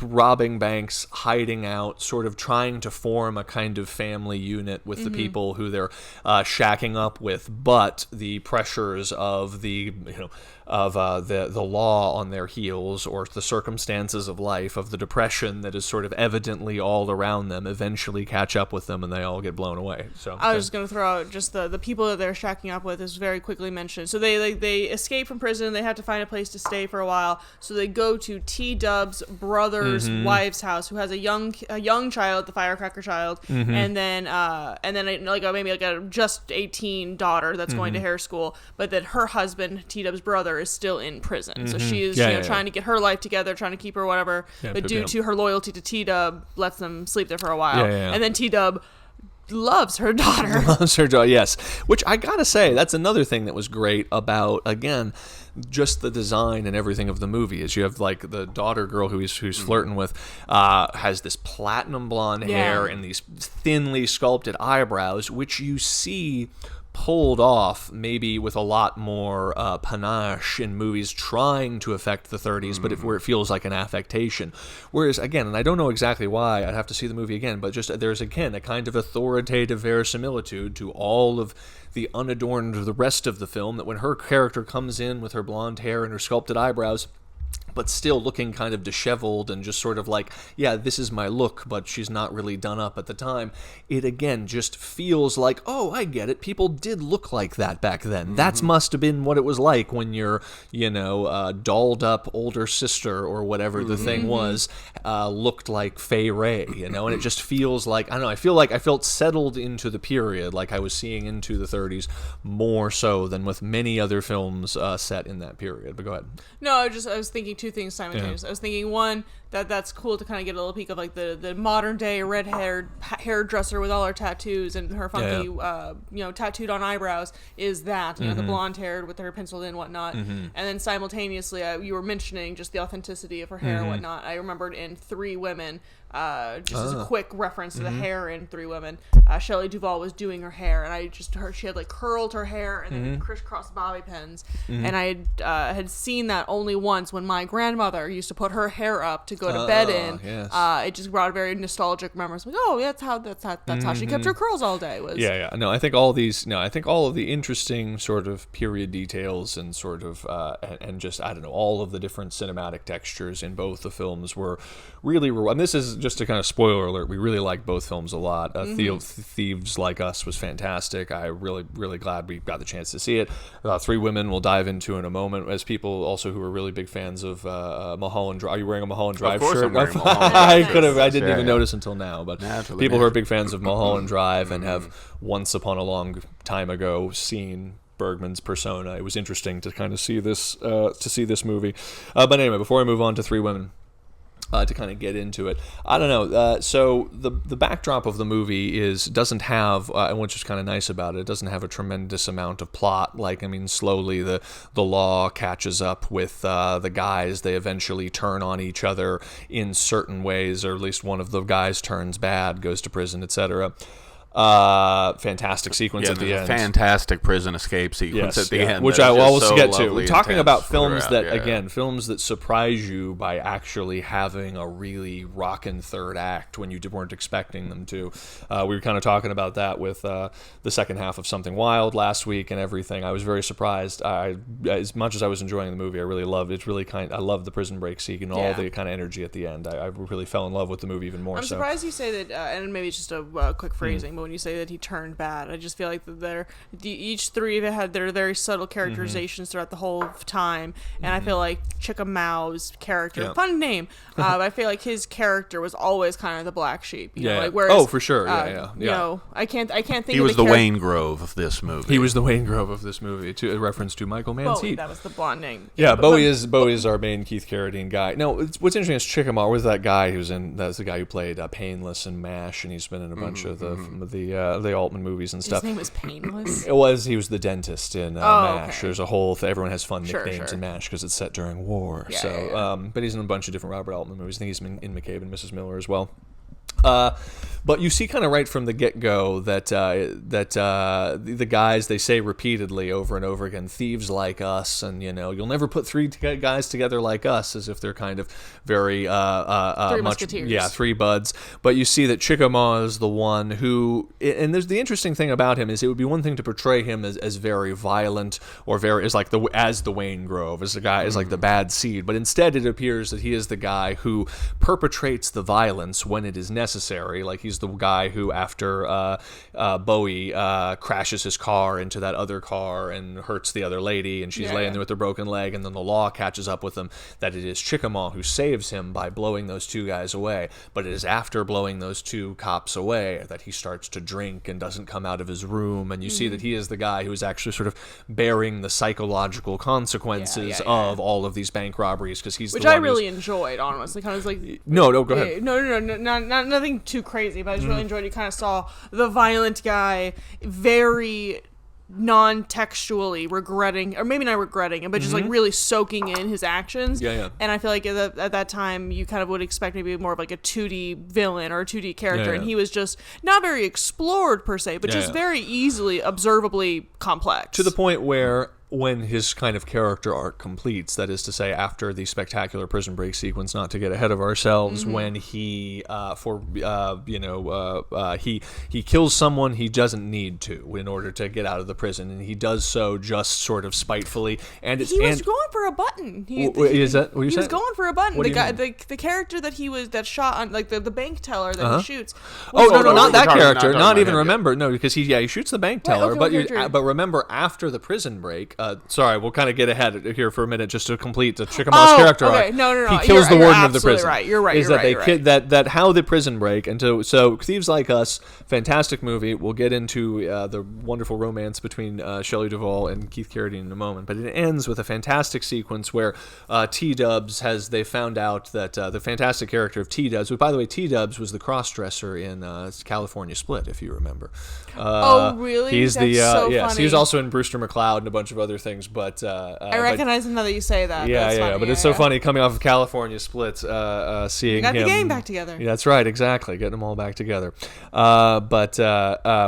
robbing banks, hiding out, sort of trying to form a kind of family unit with the people who they're shacking up with, but the pressures of the law on their heels, or the circumstances of life, of the depression that is sort of evidently all around them, eventually catch up with them, and they all get blown away. So I was just going to throw out just the people that they're shacking up with is very quickly mentioned. So they escape from prison. They have to find a place to stay for a while. So they go to T-Dub's brother's wife's house, who has a young child, the firecracker child, and then maybe a just 18 daughter that's going to hair school, but then her husband, T-Dub's brother, is still in prison. So she is trying to get her life together, trying to keep her whatever, but due to her loyalty to T-Dub, lets them sleep there for a while. And then T-Dub loves her daughter. Yes. Which I gotta say, that's another thing that was great about, again, just the design and everything of the movie. Is you have like the daughter girl who's flirting with has this platinum blonde hair and these thinly sculpted eyebrows, which you see pulled off maybe with a lot more panache in movies trying to affect the 30s, but where it feels like an affectation. Whereas, again, and I don't know exactly why, I'd have to see the movie again, but just there's, again, a kind of authoritative verisimilitude to all of the unadorned the rest of the film, that when her character comes in with her blonde hair and her sculpted eyebrows, but still looking kind of disheveled and just sort of like, yeah, this is my look, but she's not really done up at the time. It, again, just feels like, oh, I get it. People did look like that back then. That must have been what it was like when your, dolled up older sister or whatever the thing was looked like Fay Wray, and it just feels like, I don't know, I feel like I felt settled into the period, like I was seeing into the 30s more so than with many other films set in that period. But go ahead. No, I was thinking two things simultaneously. I was thinking, one, that's cool to kind of get a little peek of like the modern day red-haired hairdresser with all her tattoos and her funky tattooed on eyebrows is that, the blonde haired with her penciled in whatnot. And then simultaneously you were mentioning just the authenticity of her hair and whatnot. I remembered in Three Women, just as a quick reference to the hair in Three Women, Shelley Duval was doing her hair, and I just heard she had like curled her hair and then crisscross bobby pins, and I had seen that only once when my grandmother used to put her hair up to go to bed in. Yes. It just brought very nostalgic memories. Like, oh, that's how she kept her curls all day. No, I think all of the interesting sort of period details and sort of and just, I don't know, all of the different cinematic textures in both the films were really. And this is just a kind of spoiler alert. We really like both films a lot. Thieves Like Us was fantastic. I'm really, really glad we got the chance to see it. Three Women we'll dive into in a moment, as people also who are really big fans of Mulholland Drive. Are you wearing a Mulholland Drive shirt? I'm wearing Mulholland Drive. I didn't even notice until now. But Naturally, people who are big fans of Mulholland Drive and have once upon a long time ago seen Bergman's persona, it was interesting to kind of see this movie. But anyway, before I move on to Three Women, to kind of get into it. I don't know. So the backdrop of the movie doesn't have, which is kind of nice about it, it doesn't have a tremendous amount of plot. Like, I mean, slowly the law catches up with the guys. They eventually turn on each other in certain ways, or at least one of the guys turns bad, goes to prison, etc. Fantastic sequence at the end. Fantastic prison escape sequence at the end, which I will always get to. We're Talking about films films that surprise you by actually having a really rockin' third act when you weren't expecting them to. We were kind of talking about that with the second half of Something Wild last week and everything. I was very surprised. As much as I was enjoying the movie, I really loved it. I love the prison break scene and all the kind of energy at the end. I really fell in love with the movie even more. I'm surprised you say that, and maybe it's just a quick phrasing. But when you say that he turned bad, I just feel like each three had their very subtle characterizations throughout the whole time, and I feel like Chickamau's character, fun name, I feel like his character was always kind of the black sheep. You know, like, whereas, for sure, You know, I can't think. He was the Wayne Grove of this movie. He was the Wayne Grove of this movie, to a reference to Michael Mann's Heat. That was the blonde name. Yeah, Bowie is our main Keith Carradine guy. No, what's interesting is Chickamau was that guy that's the guy who played Painless and MASH, and he's been in a bunch of the Altman movies and stuff. His name was Painless? He was the dentist in MASH. Okay. There's a whole everyone has fun nicknames in MASH because it's set during war. But he's in a bunch of different Robert Altman movies. I think he's in McCabe and Mrs. Miller as well. But you see kind of right from the get-go that the guys, they say repeatedly over and over again, thieves like us, and, you know, you'll never put three guys together like us, as if they're kind of very Three Musketeers. Yeah, three buds. But you see that Chickamau is the one who, and there's the interesting thing about him is it would be one thing to portray him as very violent or as the Wayne Grove, as the guy is like the bad seed, but instead it appears that he is the guy who perpetrates the violence when it is necessary. Like, he's the guy who, after Bowie crashes his car into that other car and hurts the other lady, and she's laying there with her broken leg, and then the law catches up with him, that it is Chickamau who saves him by blowing those two guys away. But it is after blowing those two cops away that he starts to drink and doesn't come out of his room, and you see that he is the guy who is actually sort of bearing the psychological consequences of all of these bank robberies, because he's which the one I really enjoyed, honestly. Kind of like no, go ahead. No, not nothing too crazy, but I just really enjoyed. You kind of saw the violent guy very non-textually regretting, or maybe not regretting it, but just like really soaking in his actions. And I feel like at that time you kind of would expect maybe more of like a 2D villain or a 2D character, and he was just not very explored per se, but just very easily observably complex, to the point where when his kind of character arc completes, that is to say, after the spectacular prison break sequence, not to get ahead of ourselves, when he he kills someone he doesn't need to in order to get out of the prison, and he does so just sort of spitefully. And he was going for a button. Is that what you said? He was going for a button. The guy, the character that shot on, like the bank teller that he shoots. No, not that character. Not even remember. No, because he shoots the bank teller. But remember, after the prison break. Sorry, we'll kind of get ahead here for a minute just to complete the Chickamau's character arc. No. He kills the warden of the prison. Right. You're right. That how the prison break, and so Thieves Like Us, fantastic movie. We'll get into the wonderful romance between Shelley Duval and Keith Carradine in a moment, but it ends with a fantastic sequence where T-Dubs they found out that the fantastic character of T-Dubs, who, by the way, T-Dubs was the cross-dresser in California Split, if you remember. Oh, really? He's That's so yes, funny. he was also in Brewster McCloud and a bunch of other things, but I recognize him now that you say that. But it's so funny coming off of California Split, seeing got him. the gang back together. Yeah, that's right, exactly, getting them all back together. But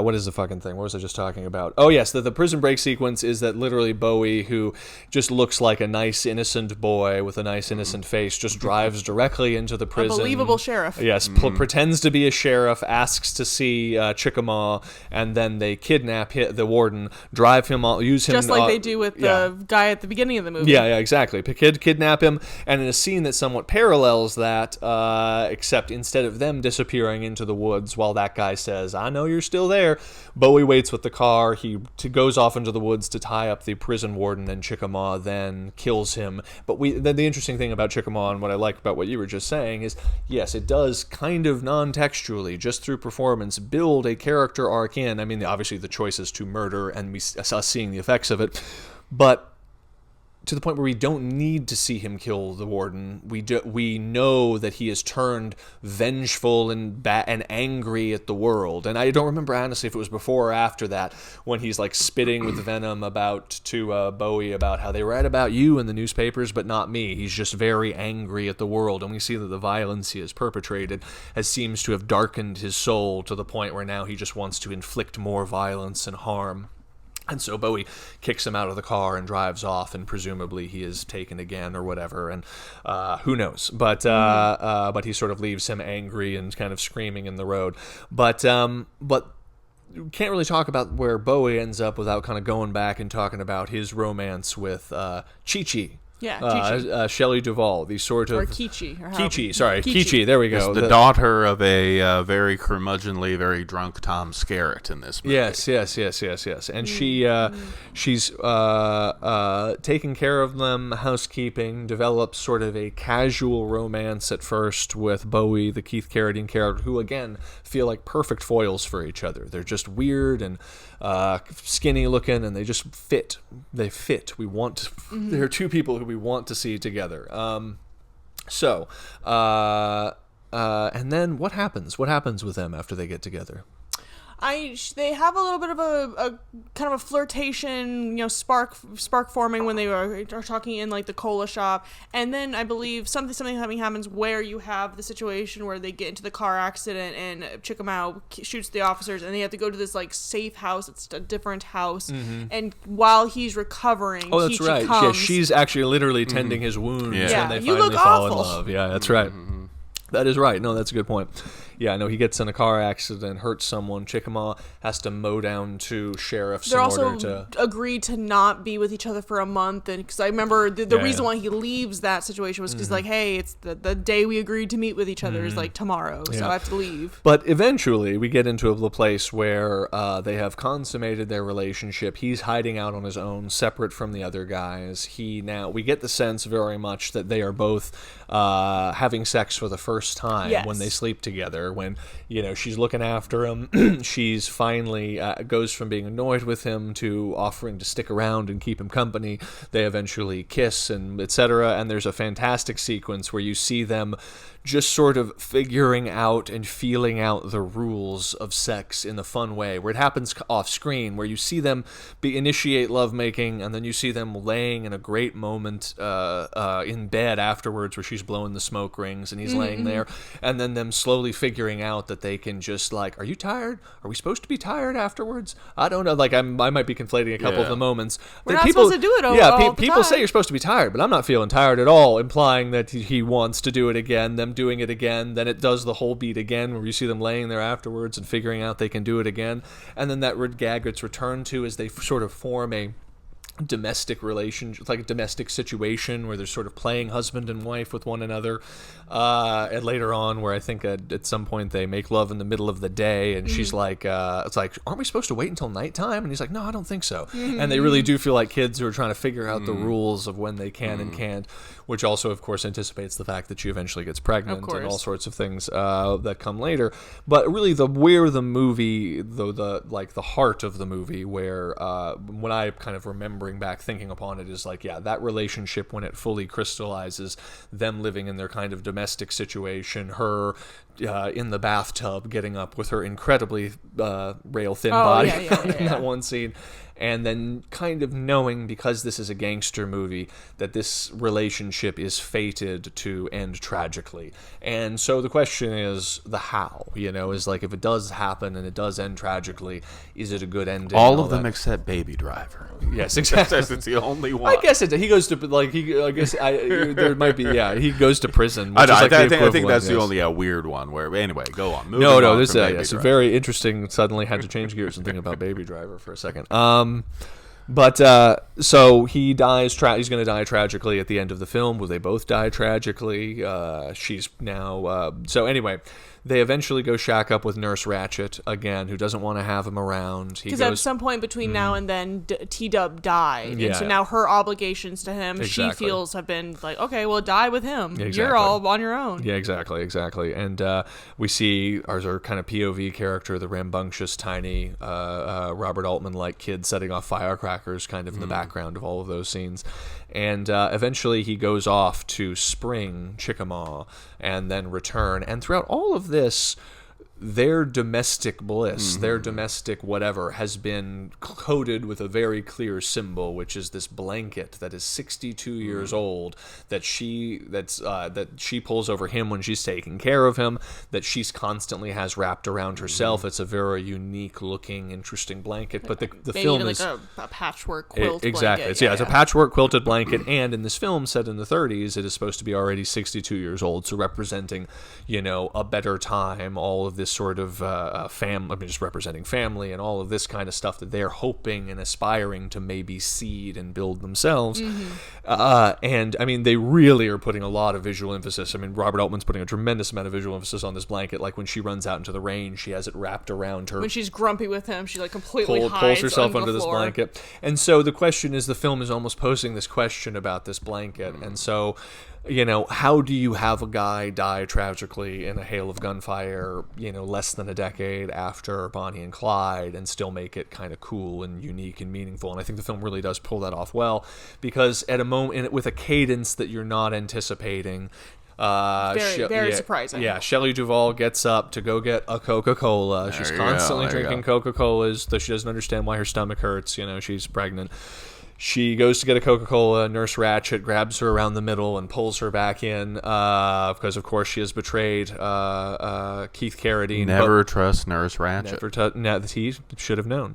what is the fucking thing? What was I just talking about? Oh yes, the prison break sequence is that literally Bowie, who just looks like a nice innocent boy with a nice innocent face, just drives directly into the prison. A believable sheriff. Yes, pretends to be a sheriff, asks to see Chickamau, and then they kidnap the warden, drive him, use him just like they do with the guy at the beginning of the movie. Yeah, exactly. Kidnap him, and in a scene that somewhat parallels that, except instead of them disappearing into the woods while that guy says, "I know you're still there," Bowie waits with the car. He goes off into the woods to tie up the prison warden, and Chickamau then kills him. But the interesting thing about Chickamau, and what I like about what you were just saying, is yes, it does kind of non-textually, just through performance, build a character arc in. I mean, obviously the choice is to murder, and us seeing the effects of it, but to the point where we don't need to see him kill the warden. We know that he has turned vengeful and angry at the world. And I don't remember honestly if it was before or after that when he's like spitting with venom to Bowie about how they write about you in the newspapers, but not me. He's just very angry at the world, and we see that the violence he has perpetrated seems to have darkened his soul to the point where now he just wants to inflict more violence and harm. And so Bowie kicks him out of the car and drives off, and presumably he is taken again or whatever, and who knows? But he sort of leaves him angry and kind of screaming in the road. But you can't really talk about where Bowie ends up without kind of going back and talking about his romance with Chi-Chi. Yeah, Chi-Chi. Shelley Duval, the sort of... Or Kichi. Kichi, there we go. Yes, the daughter of a very curmudgeonly, very drunk Tom Skerritt in this movie. Yes. And she's taking care of them, housekeeping, develops sort of a casual romance at first with Bowie, the Keith Carradine character, who, again, feel like perfect foils for each other. They're just weird and skinny looking, and they just fit. They fit. There are two people who we want to see together. And then what happens? What happens with them after they get together? They have a little bit of a kind of a flirtation, spark forming when they are talking in like the cola shop, and then I believe something happens where you have the situation where they get into the car accident and Chickamau shoots the officers, and they have to go to this like safe house. It's a different house, and while he's recovering, oh, that's right. Yeah, she's actually literally tending his wounds when they finally fall in love. Yeah, that's right. That is right. No, that's a good point. Yeah, no, he gets in a car accident, hurts someone. Chickamau has to mow down two sheriffs in order to... They're also agreed to not be with each other for a month. And because I remember the reason why he leaves that situation was because, like, hey, it's the day we agreed to meet with each other is, like, tomorrow. So I have to leave. But eventually we get into a place where they have consummated their relationship. He's hiding out on his own, separate from the other guys. We get the sense very much that they are both having sex for the first time when they sleep together. When she's looking after him, she's finally goes from being annoyed with him to offering to stick around and keep him company. They eventually kiss and etc. And there's a fantastic sequence where you see them just sort of figuring out and feeling out the rules of sex in a fun way, where it happens off screen, where you see them initiate lovemaking, and then you see them laying in a great moment in bed afterwards, where she's blowing the smoke rings and he's laying there, and then them slowly figuring out that they can just like, are you tired? Are we supposed to be tired afterwards? I don't know. Like I might be conflating a couple of the moments. We're not supposed to do it all the people time. Say you're supposed to be tired, but I'm not feeling tired at all, implying that he wants to do it again. Them doing it again, then it does the whole beat again, where you see them laying there afterwards and figuring out they can do it again, and then that gag gets returned to as they sort of form a domestic relationship, like a domestic situation where they're sort of playing husband and wife with one another, and later on where I think at some point they make love in the middle of the day, and she's like it's like, aren't we supposed to wait until nighttime? And he's like, no, I don't think so. And they really do feel like kids who are trying to figure out the rules of when they can and can't, which also of course anticipates the fact that she eventually gets pregnant and all sorts of things that come later. But really the movie, though, the heart of the movie, where when I kind of remembering back thinking upon it, is like, that relationship when it fully crystallizes, them living in their kind of domestic situation, her in the bathtub getting up with her incredibly rail thin body in that one scene, and then kind of knowing, because this is a gangster movie, that this relationship is fated to end tragically. And so the question is the how, is like, if it does happen and it does end tragically, is it a good ending? All of them except Baby Driver. Yes, exactly. It's the only one. I guess he goes to there might be he goes to prison. I think that's the only weird one. Where anyway, go on. This is very interesting. Suddenly had to change gears and think about Baby Driver for a second. But so he dies. He's going to die tragically at the end of the film. Will they both die tragically? She's now. So anyway, they eventually go shack up with Nurse Ratched again, who doesn't want to have him around. Because at some point between now and then, T-Dub died. And so now her obligations to him, she feels, have been like, okay, well, die with him. Exactly. You're all on your own. Yeah, exactly. And we see our kind of POV character, the rambunctious, tiny, Robert Altman-like kid setting off firecrackers firecrackers kind of in the background of all of those scenes. And eventually he goes off to spring Chickamauga and then return. And throughout all of this, their domestic bliss, their domestic whatever, has been coded with a very clear symbol, which is this blanket that is 62 years old, that she pulls over him when she's taking care of him, that she's constantly has wrapped around herself. It's a very unique looking, interesting blanket. But the film is like a patchwork quilt exactly. blanket. It's a patchwork quilted blanket, and in this film set in the 30s, it is supposed to be already 62 years old, so representing, a better time, all of this sort of just representing family and all of this kind of stuff that they're hoping and aspiring to maybe seed and build themselves. And I mean, they really are putting a lot of visual emphasis. I mean, Robert Altman's putting a tremendous amount of visual emphasis on this blanket. Like when she runs out into the rain, she has it wrapped around her. When she's grumpy with him, she like completely pulls herself under this floor. blanket. And so the question is, the film is almost posing this question about this blanket. And so, how do you have a guy die tragically in a hail of gunfire, less than a decade after Bonnie and Clyde, and still make it kind of cool and unique and meaningful? And I think the film really does pull that off well, because at a moment, with a cadence that you're not anticipating, very surprising. Yeah, Shelley Duval gets up to go get a Coca Cola. She's constantly drinking Coca Colas, though she doesn't understand why her stomach hurts. She's pregnant. She goes to get a Coca Cola. Nurse Ratched grabs her around the middle and pulls her back in because, of course, she has betrayed Keith Carradine. Never trust Nurse Ratched. He should have known.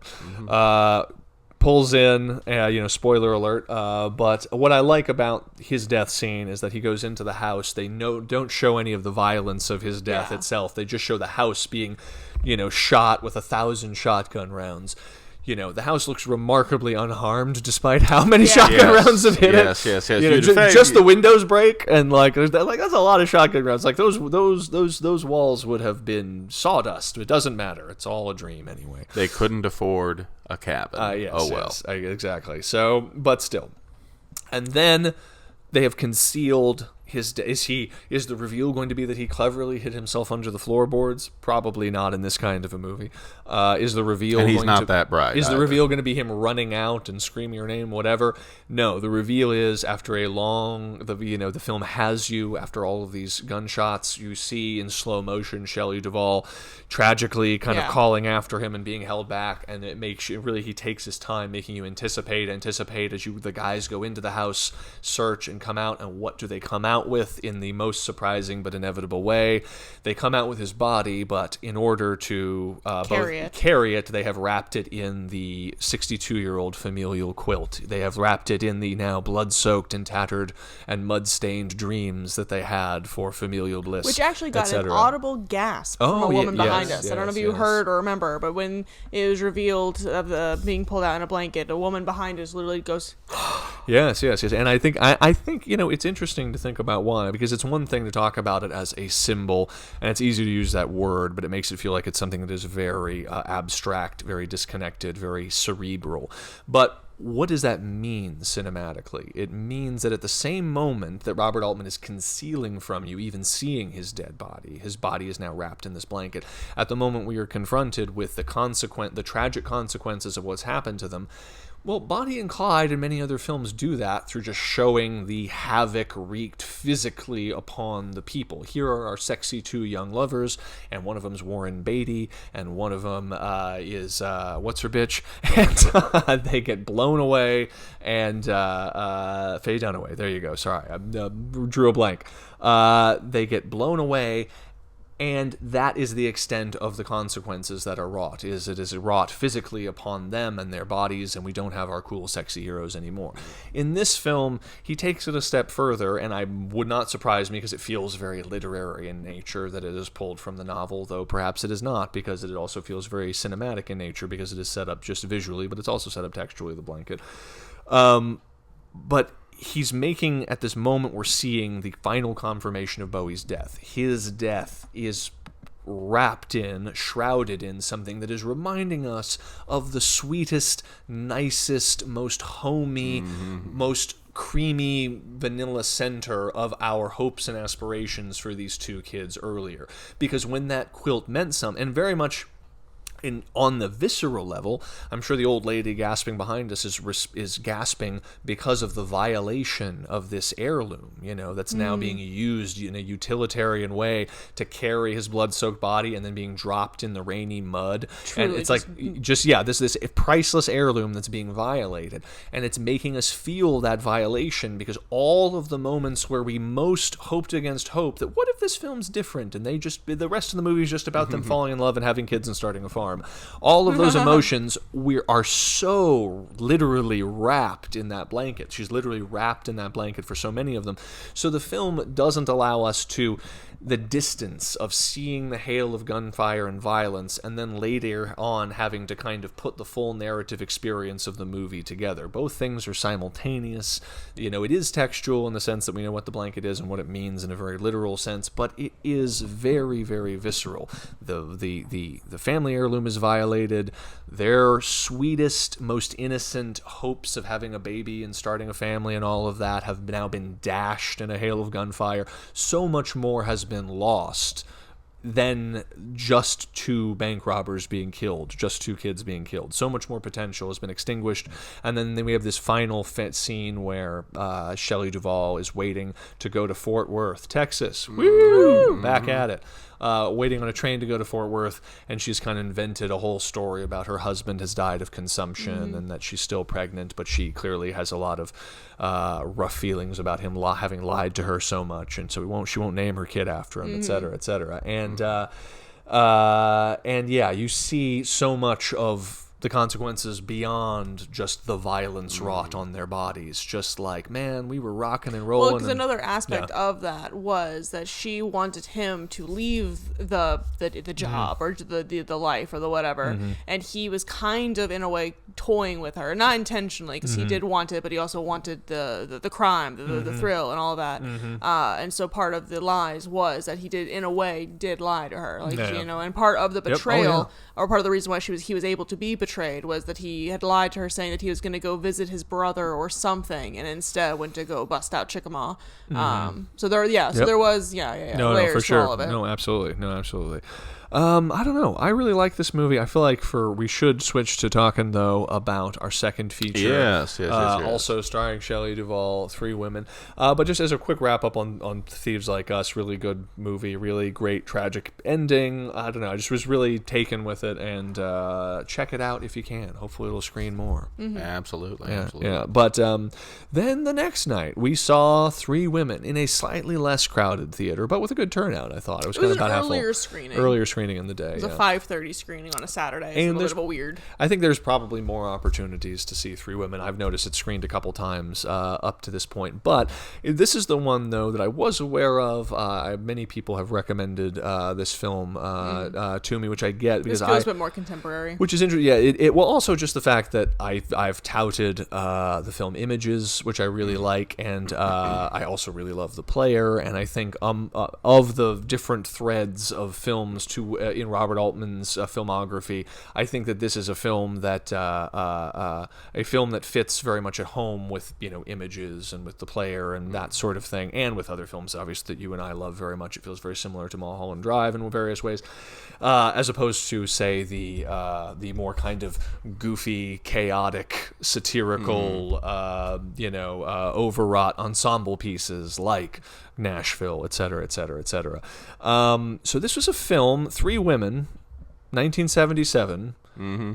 Pulls in, spoiler alert. But what I like about his death scene is that he goes into the house. They don't show any of the violence of his death itself. They just show the house being, shot with 1,000 shotgun rounds. The house looks remarkably unharmed despite how many shotgun rounds have hit it. Yes. Just the windows break, and that's a lot of shotgun rounds. Like those walls would have been sawdust. It doesn't matter. It's all a dream anyway. They couldn't afford a cabin. Yes, exactly. So, but still, and then they have concealed his is the reveal going to be that he cleverly hid himself under the floorboards? Probably not in this kind of a movie. Is the reveal and he's going not to, that bright? Is the reveal going to be him running out and screaming your name, whatever? No, the reveal is after a long the film has you after all of these gunshots. You see in slow motion Shelley Duval tragically kind of calling after him and being held back, and it makes you he takes his time making you anticipate as the guys go into the house, search, and come out. And what do they come out with in the most surprising but inevitable way? They come out with his body, but in order to carry it, they have wrapped it in the 62-year-old familial quilt. They have wrapped it in the now blood-soaked and tattered and mud-stained dreams that they had for familial bliss, which actually got an audible gasp from a woman behind us. I don't know if you heard or remember, but when it was revealed of the being pulled out in a blanket, a woman behind us literally goes... Yes. And I think it's interesting to think about why, because it's one thing to talk about it as a symbol, and it's easy to use that word, but it makes it feel like it's something that is very abstract, very disconnected, very cerebral. But what does that mean cinematically? It means that at the same moment that Robert Altman is concealing from you even seeing his dead body, his body is now wrapped in this blanket. At the moment we are confronted with the tragic consequences of what's happened to them, well, Bonnie and Clyde and many other films do that through just showing the havoc wreaked physically upon the people. Here are our sexy two young lovers, and one of them's Warren Beatty, and one of them is, what's her bitch? And they get blown away, and Faye Dunaway, there you go, sorry, I drew a blank. They get blown away, and that is the extent of the consequences that are wrought. It is wrought physically upon them and their bodies, and we don't have our cool, sexy heroes anymore. In this film, he takes it a step further, and I would not surprise me because it feels very literary in nature that it is pulled from the novel, though perhaps it is not, because it also feels very cinematic in nature because it is set up just visually, but it's also set up textually, the blanket. But he's making, at this moment, we're seeing the final confirmation of Bowie's death. His death is shrouded in something that is reminding us of the sweetest, nicest, most homey, most creamy vanilla center of our hopes and aspirations for these two kids earlier. Because when that quilt meant something, and very much And on the visceral level, I'm sure the old lady gasping behind us is gasping because of the violation of this heirloom, that's now being used in a utilitarian way to carry his blood-soaked body and then being dropped in the rainy mud. Truly, and it's this priceless heirloom that's being violated. And it's making us feel that violation because all of the moments where we most hoped against hope that what if this film's different and the rest of the movie is just about them falling in love and having kids and starting a farm. All of those emotions are so literally wrapped in that blanket. She's literally wrapped in that blanket for so many of them. So the film doesn't allow us to the distance of seeing the hail of gunfire and violence and then later on having to kind of put the full narrative experience of the movie together. Both things are simultaneous. It is textual in the sense that we know what the blanket is and what it means in a very literal sense, but it is very, very visceral. The family heirloom is violated. Their sweetest, most innocent hopes of having a baby and starting a family and all of that have now been dashed in a hail of gunfire. So much more has been lost than just 2 bank robbers being killed, just 2 kids being killed. So much more potential has been extinguished. And then we have this final scene where Shelley Duval is waiting to go to Fort Worth, Texas. Woo! Back at it. Waiting on a train to go to Fort Worth, and she's kind of invented a whole story about her husband has died of consumption and that she's still pregnant, but she clearly has a lot of rough feelings about him having lied to her so much, and so she won't name her kid after him, et cetera, et cetera. And yeah, you see so much of the consequences beyond just the violence wrought on their bodies. Just like, man, we were rocking and rolling. Well, because another aspect of that was that she wanted him to leave the job or the life or the whatever, and he was kind of in a way toying with her, not intentionally, because he did want it, but he also wanted the crime, the thrill, and all of that. And so part of the lies was that he did lie to her, and part of the betrayal, or part of the reason why he was able to be betrayed was that he had lied to her saying that he was going to go visit his brother or something, and instead went to go bust out Chickamauga. So there was layers for to sure. all of it. No, absolutely. I don't know. I really like this movie. I feel like we should switch to talking though about our second feature. Yes. Also starring Shelley Duval, 3 women. But just as a quick wrap up on Thieves Like Us, really good movie, really great tragic ending. I don't know. I just was really taken with it, and check it out if you can. Hopefully it'll screen more. Absolutely. Yeah. But then the next night we saw 3 women in a slightly less crowded theater, but with a good turnout. I thought it was kind of about half full. Earlier screening In the day. It was a 5:30 screening on a Saturday. It's a little bit of a weird. I think there's probably more opportunities to see 3 women. I've noticed it screened a couple times up to this point. But this is the one, though, that I was aware of. Many people have recommended this film to me, which I get because this feels a bit more contemporary. Which is interesting. Yeah, well, also just the fact that I've touted the film Images, which I really like, and I also really love The Player. And I think of the different threads of films in Robert Altman's filmography, I think that this is a film that fits very much at home with Images and with The Player and that sort of thing, and with other films obviously that you and I love very much. It feels very similar to Mulholland Drive in various ways, as opposed to say the more kind of goofy, chaotic, satirical, overwrought ensemble pieces like Nashville, et cetera, et cetera, et cetera. So this was a film, 3 women, 1977,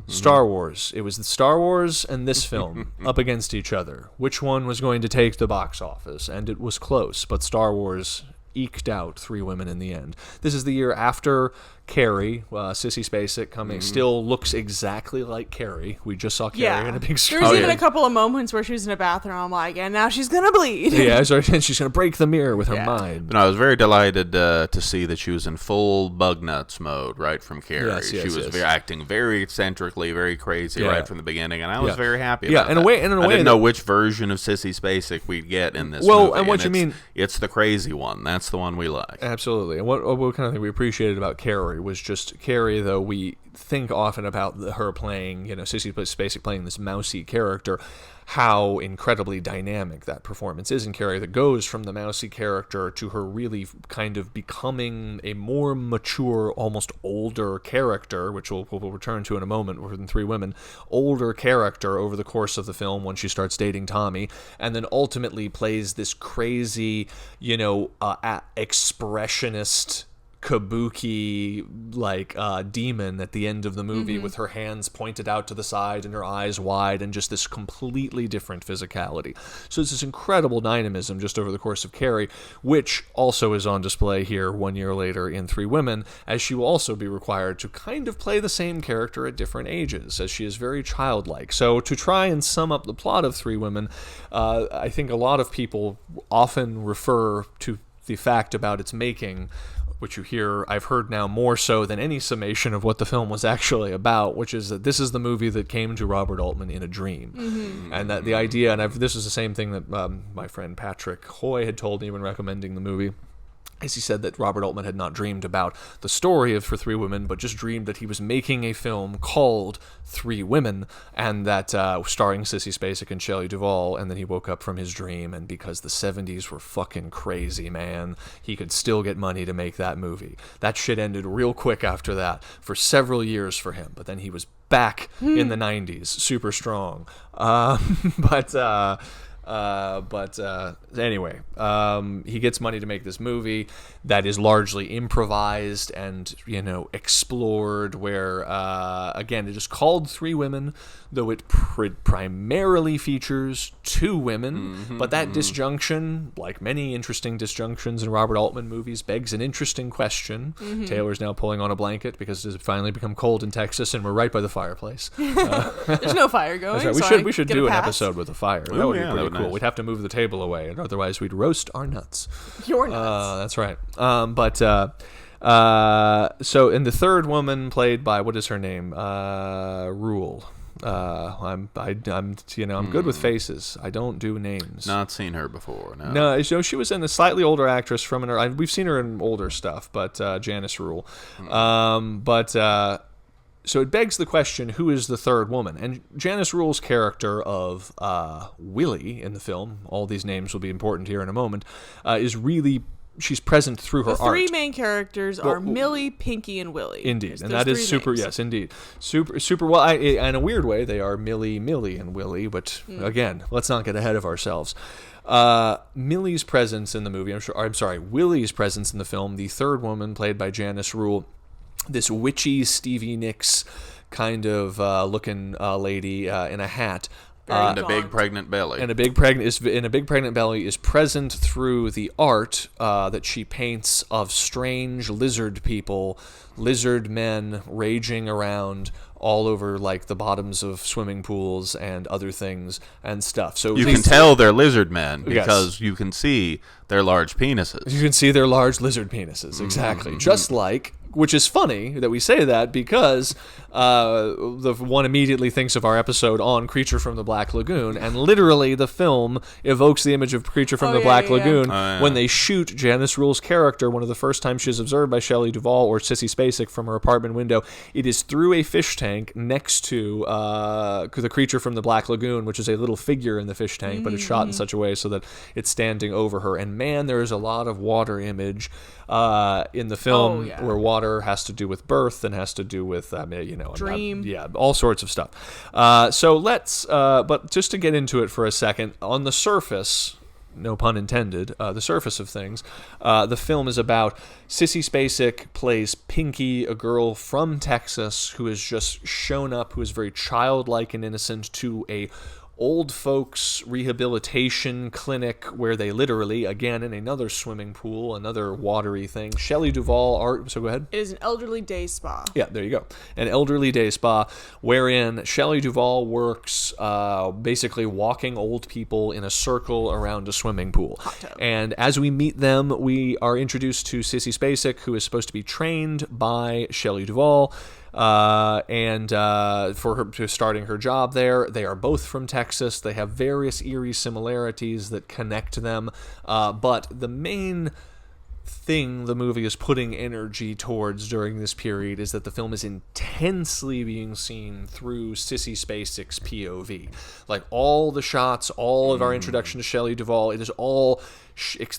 Star Wars. It was the Star Wars and this film up against each other. Which one was going to take the box office? And it was close, but Star Wars eked out 3 women in the end. This is the year after Carrie, Sissy Spacek coming, still looks exactly like Carrie. We just saw Carrie in a big screen. There's even a couple of moments where she was in a bathroom. I'm like, and now she's gonna bleed. And she's gonna break the mirror with her mind. But I was very delighted to see that she was in full bug nuts mode right from Carrie. She was acting very eccentrically, very crazy right from the beginning, and I was very happy about that. I didn't know which version of Sissy Spacek we'd get in this movie. And what you mean? It's the crazy one. That's the one we like. Absolutely. And what kind of thing we appreciated about Carrie was just Carrie, though, think often about her playing, Sissy Spacek playing this mousy character, how incredibly dynamic that performance is in Carrie, that goes from the mousy character to her really kind of becoming a more mature, almost older character, which we'll return to in a moment within Three Women, older character over the course of the film when she starts dating Tommy, and then ultimately plays this crazy, expressionist kabuki demon at the end of the movie, with her hands pointed out to the side and her eyes wide, and just this completely different physicality. So it's this incredible dynamism just over the course of Carrie, which also is on display here 1 year later in Three Women, as she will also be required to kind of play the same character at different ages, as she is very childlike. So to try and sum up the plot of Three Women, I think a lot of people often refer to the fact about its making, which I've heard now more so than any summation of what the film was actually about, which is that this is the movie that came to Robert Altman in a dream. And that the idea, and this is the same thing that my friend Patrick Hoy had told me when recommending the movie, as he said that Robert Altman had not dreamed about the story for Three Women, but just dreamed that he was making a film called Three Women, and that starring Sissy Spacek and Shelley Duval, and then he woke up from his dream, and because the 70s were fucking crazy, man, he could still get money to make that movie. That shit ended real quick after that, for several years for him, but then he was back in the 90s, super strong. Anyway, he gets money to make this movie that is largely improvised and, explored, where, again, it is called Three Women, though it primarily features two women, but that disjunction, like many interesting disjunctions in Robert Altman movies, begs an interesting question. Taylor's now pulling on a blanket because it's finally become cold in Texas, and we're right by the fireplace. There's no fire going. Right. So we should do an episode with a fire. That would be pretty cool. Nice. We'd have to move the table away, and otherwise we'd roast our nuts. Your nuts. That's right. So in the third woman, played by, what is her name? Rule. I'm good with faces. I don't do names. Not seen her before. No. No, so she was in a slightly older actress from we've seen her in older stuff, but Janice Rule. So it begs the question, who is the third woman? And Janice Rule's character of Willie in the film, all these names will be important here in a moment, is really, she's present through her art. The three main characters are Millie, Pinky, and Willie. Indeed, and that is super, yes, indeed. Super well, in a weird way, they are Millie, and Willie, but again, let's not get ahead of ourselves. Willie's presence in the presence in the film, the third woman, played by Janice Rule, this witchy Stevie Nicks kind of looking lady in a hat. And a big pregnant belly. And a big pregnant belly is present through the art that she paints of strange lizard people, lizard men raging around all over like the bottoms of swimming pools and other things and stuff. So you can tell they're lizard men because you can see their large penises. You can see their large lizard penises, exactly. Just like, which is funny that we say that because the one immediately thinks of our episode on Creature from the Black Lagoon, and literally the film evokes the image of Creature from the Black Lagoon when they shoot Janice Rule's character. One of the first times she is observed by Shelley Duval or Sissy Spacek from her apartment window, it is through a fish tank next to the Creature from the Black Lagoon, which is a little figure in the fish tank, but it's shot in such a way so that it's standing over her. And man, there is a lot of water image in the film where water has to do with birth and has to do with dream, all sorts of stuff. So let's but just to get into it for a second, on the surface, no pun intended, the surface of things, the film is about Sissy Spacek plays Pinky, a girl from Texas who has just shown up, who is very childlike and innocent, to a old folks rehabilitation clinic where they literally, again, in another swimming pool, another watery thing. Shelley Duval so go ahead. It is an elderly day spa. Yeah, there you go. An elderly day spa wherein Shelley Duval works basically walking old people in a circle around a swimming pool. Hot tub. And as we meet them, we are introduced to Sissy Spacek, who is supposed to be trained by Shelley Duval. And for her starting her job there. They are both from Texas. They have various eerie similarities that connect them. But the main thing the movie is putting energy towards during this period is that the film is intensely being seen through Sissy Spacek's POV. Like, all the shots, all of our introduction to Shelley Duval, it is all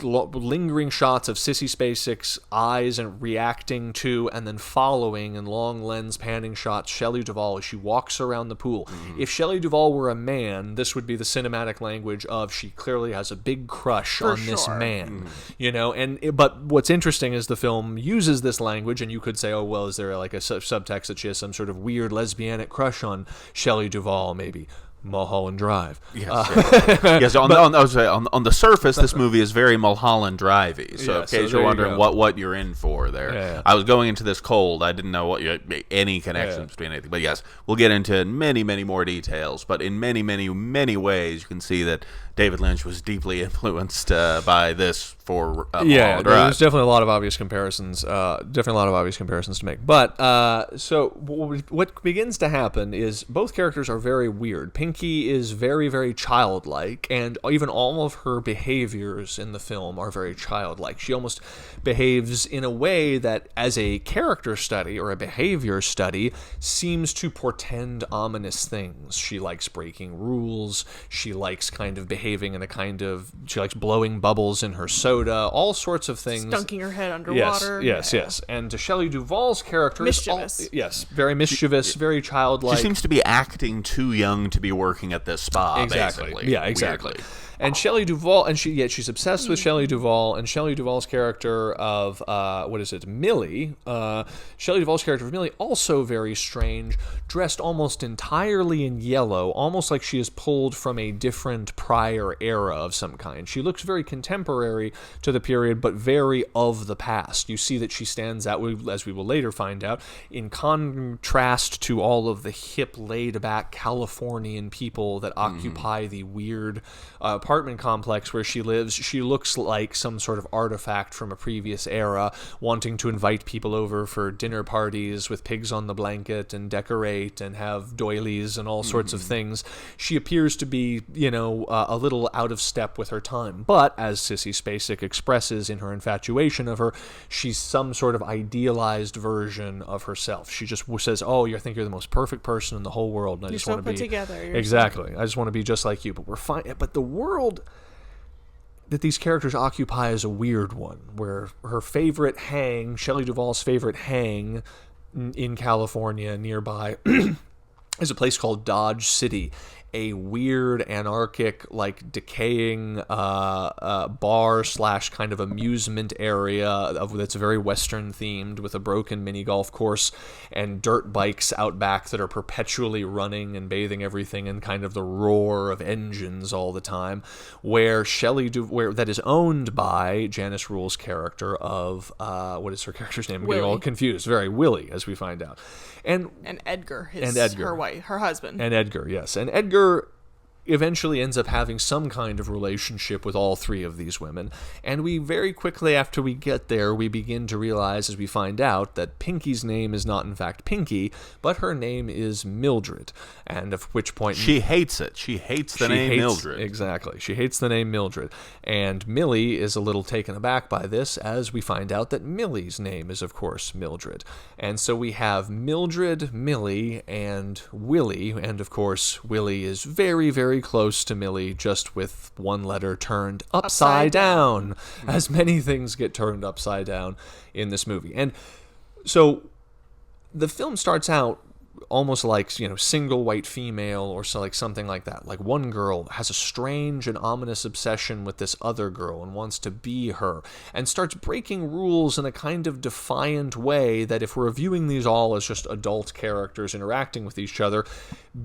lingering shots of Sissy Spacek's eyes and reacting to, and then following in long lens panning shots Shelley Duval as she walks around the pool. If Shelley Duval were a man, this would be the cinematic language of she clearly has a big crush on this man, you know. But what's interesting is the film uses this language, and you could say, oh well, is there like a subtext that she has some sort of weird lesbianic crush on Shelley Duval, maybe? Mulholland Drive. Yes, on the surface, this movie is very Mulholland Drive-y. So in case you're wondering what you're in for there. I was going into this cold. I didn't know any connections between anything. But yes, we'll get into many, many more details. But in many, many, many ways, you can see that David Lynch was deeply influenced by this for Mulholland Drive. There's definitely a lot of obvious comparisons. To make. But so what begins to happen is both characters are very weird. Pinky is very, very childlike, and even all of her behaviors in the film are very childlike. She almost behaves in a way that, as a character study or a behavior study, seems to portend ominous things. She likes breaking rules. She likes kind of behaving in a kind of... She likes blowing bubbles in her soda, all sorts of things. Dunking her head underwater. Yes. And to Shelley Duvall's character... Mischievous. Very mischievous, very childlike. She seems to be acting too young to be working at this spa, basically. Yeah, exactly. Weirdly. And Shelley Duval, and she's obsessed with Shelley Duval, and Shelley Duval's character of, Millie, Shelley Duval's character of Millie, also very strange, dressed almost entirely in yellow, almost like she is pulled from a different prior era of some kind. She looks very contemporary to the period, but very of the past. You see that she stands out, as we will later find out, in contrast to all of the hip, laid-back Californian people that occupy the weird apartment complex where she lives. She looks like some sort of artifact from a previous era, wanting to invite people over for dinner parties with pigs on the blanket and decorate and have doilies and all sorts of things. She appears to be, a little out of step with her time. But, as Sissy Spacek expresses in her infatuation of her, she's some sort of idealized version of herself. She just says, oh, I think you're the most perfect person in the whole world, and I just want to be... together. Exactly. I just want to be just like you, but we're fine. But the world that these characters occupy is a weird one, where her favorite hang, Shelley Duvall's favorite hang in California nearby, is a place called Dodge City, a weird, anarchic, like decaying bar / kind of amusement area that's very Western themed, with a broken mini golf course and dirt bikes out back that are perpetually running and bathing everything in kind of the roar of engines all the time, where that is owned by Janice Rule's character of what is her character's name? I'm getting all confused. Willie, as we find out. And Edgar, her husband. And Edgar, yes. And Edgar eventually ends up having some kind of relationship with all three of these women. And we very quickly, after we get there, we begin to realize, as we find out, that Pinky's name is not in fact Pinky, but her name is Mildred. And at which point... She hates it. She hates the name Mildred. Exactly. She hates the name Mildred. And Millie is a little taken aback by this, as we find out that Millie's name is, of course, Mildred. And so we have Mildred, Millie, and Willie. And, of course, Willie is very, very close to Millie, just with one letter turned upside down, as many things get turned upside down in this movie. And so the film starts out almost like, single white female or so, like something like that. Like, one girl has a strange and ominous obsession with this other girl and wants to be her, and starts breaking rules in a kind of defiant way that, if we're viewing these all as just adult characters interacting with each other,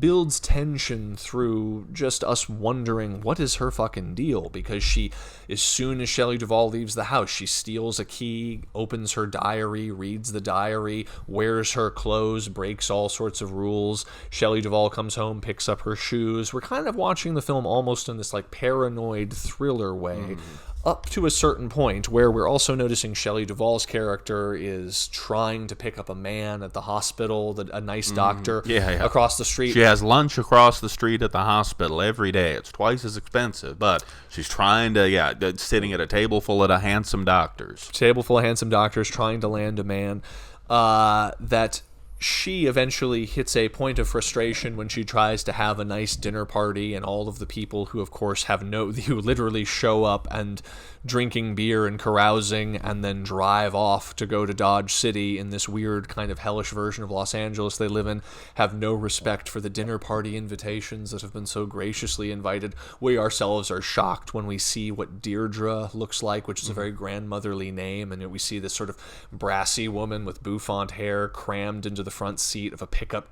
builds tension through just us wondering, what is her fucking deal? Because she, as soon as Shelley Duval leaves the house, she steals a key, opens her diary, reads the diary, wears her clothes, breaks all sorts of rules. Shelley Duval comes home, picks up her shoes. We're kind of watching the film almost in this like paranoid thriller way. Up to a certain point where we're also noticing Shelley Duvall's character is trying to pick up a man at the hospital, a nice doctor across the street. She has lunch across the street at the hospital every day. It's twice as expensive, but she's trying to, sitting at a table full of handsome doctors. Table full of handsome doctors trying to land a man that she eventually hits a point of frustration when she tries to have a nice dinner party, and all of the people who, of course, who literally show up and drinking beer and carousing and then drive off to go to Dodge City in this weird kind of hellish version of Los Angeles they live in, have no respect for the dinner party invitations that have been so graciously invited. We ourselves are shocked when we see what Deirdre looks like, which is a very grandmotherly name, and we see this sort of brassy woman with bouffant hair crammed into the front seat of a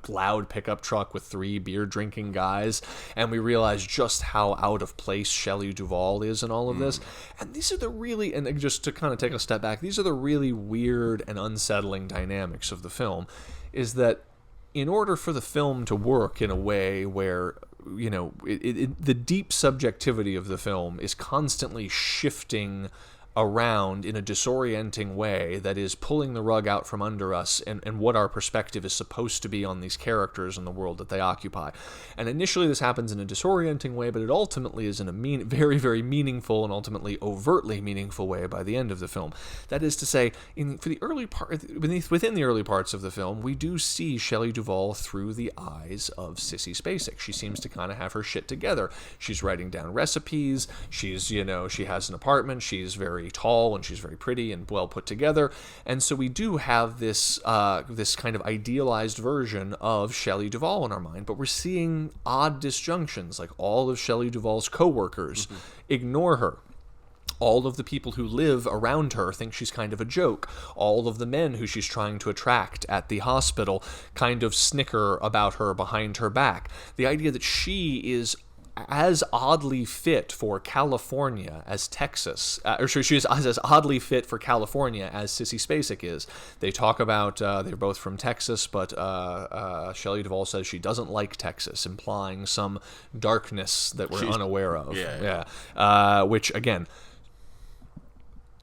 loud pickup truck with 3 beer-drinking guys, and we realize just how out of place Shelley Duval is in all of this. And these are and just to kind of take a step back, these are the really weird and unsettling dynamics of the film, is that in order for the film to work in a way where, the deep subjectivity of the film is constantly shifting around in a disorienting way that is pulling the rug out from under us and what our perspective is supposed to be on these characters and the world that they occupy. And initially this happens in a disorienting way, but it ultimately is in a very, very meaningful and ultimately overtly meaningful way by the end of the film. That is to say, within the early parts of the film, we do see Shelley Duval through the eyes of Sissy Spacek. She seems to kind of have her shit together. She's writing down recipes. She's, she has an apartment. She's very tall and she's very pretty and well put together, and so we do have this kind of idealized version of Shelley Duval in our mind, but we're seeing odd disjunctions, like all of Shelley Duval's co-workers ignore her. All of the people who live around her think she's kind of a joke. All of the men who she's trying to attract at the hospital kind of snicker about her behind her back. The idea that she is as oddly fit for California as Texas, she is as oddly fit for California as Sissy Spacek is. They talk about they're both from Texas, but Shelley Duval says she doesn't like Texas, implying some darkness that we're unaware of. Which again,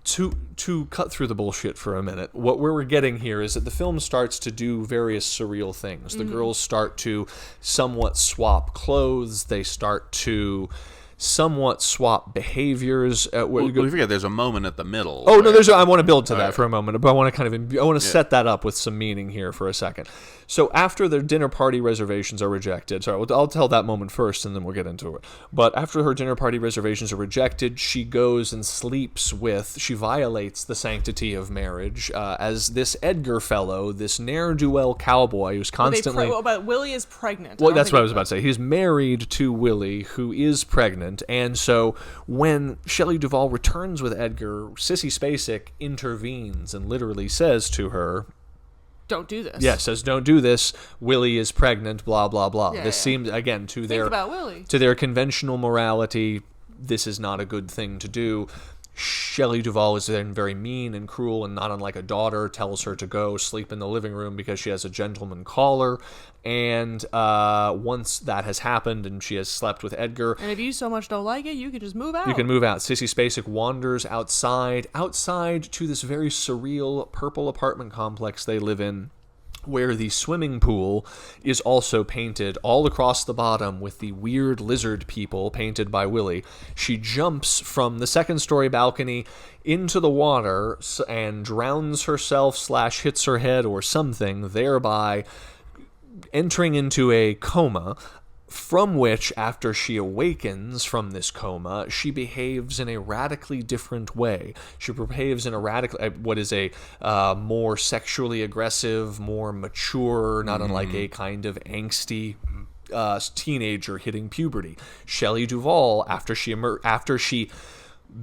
to cut through the bullshit for a minute, what we're getting here is that the film starts to do various surreal things. The girls start to somewhat swap clothes. They start to somewhat swap behaviors. We forget there's a moment at the middle. Oh, no, I want to build to that for a moment, but I want to set that up with some meaning here for a second. So after the dinner party reservations are rejected, I'll tell that moment first and then we'll get into it. But after her dinner party reservations are rejected, she goes and she violates the sanctity of marriage as this Edgar fellow, this ne'er-do-well cowboy who's constantly... But Willie is pregnant. Well, that's what I was about to say. He's married to Willie, who is pregnant, and so when Shelley Duval returns with Edgar, Sissy Spacek intervenes and literally says to her, don't do this. Yeah, says don't do this. Willie is pregnant, blah, blah, blah. This seems, again, to their conventional morality, this is not a good thing to do. Shelley Duval is then very mean and cruel and not unlike a daughter, tells her to go sleep in the living room because she has a gentleman caller. And once that has happened and she has slept with Edgar... And if you so much don't like it, you can just move out. You can move out. Sissy Spacek wanders outside to this very surreal purple apartment complex they live in, where the swimming pool is also painted all across the bottom with the weird lizard people painted by Willie. She jumps from the second-story balcony into the water and drowns herself / hits her head or something, thereby entering into a coma, from which, after she awakens from this coma, she behaves in a radically different way. She behaves in what is a more sexually aggressive, more mature, not unlike a kind of angsty teenager hitting puberty. Shelley Duval, after she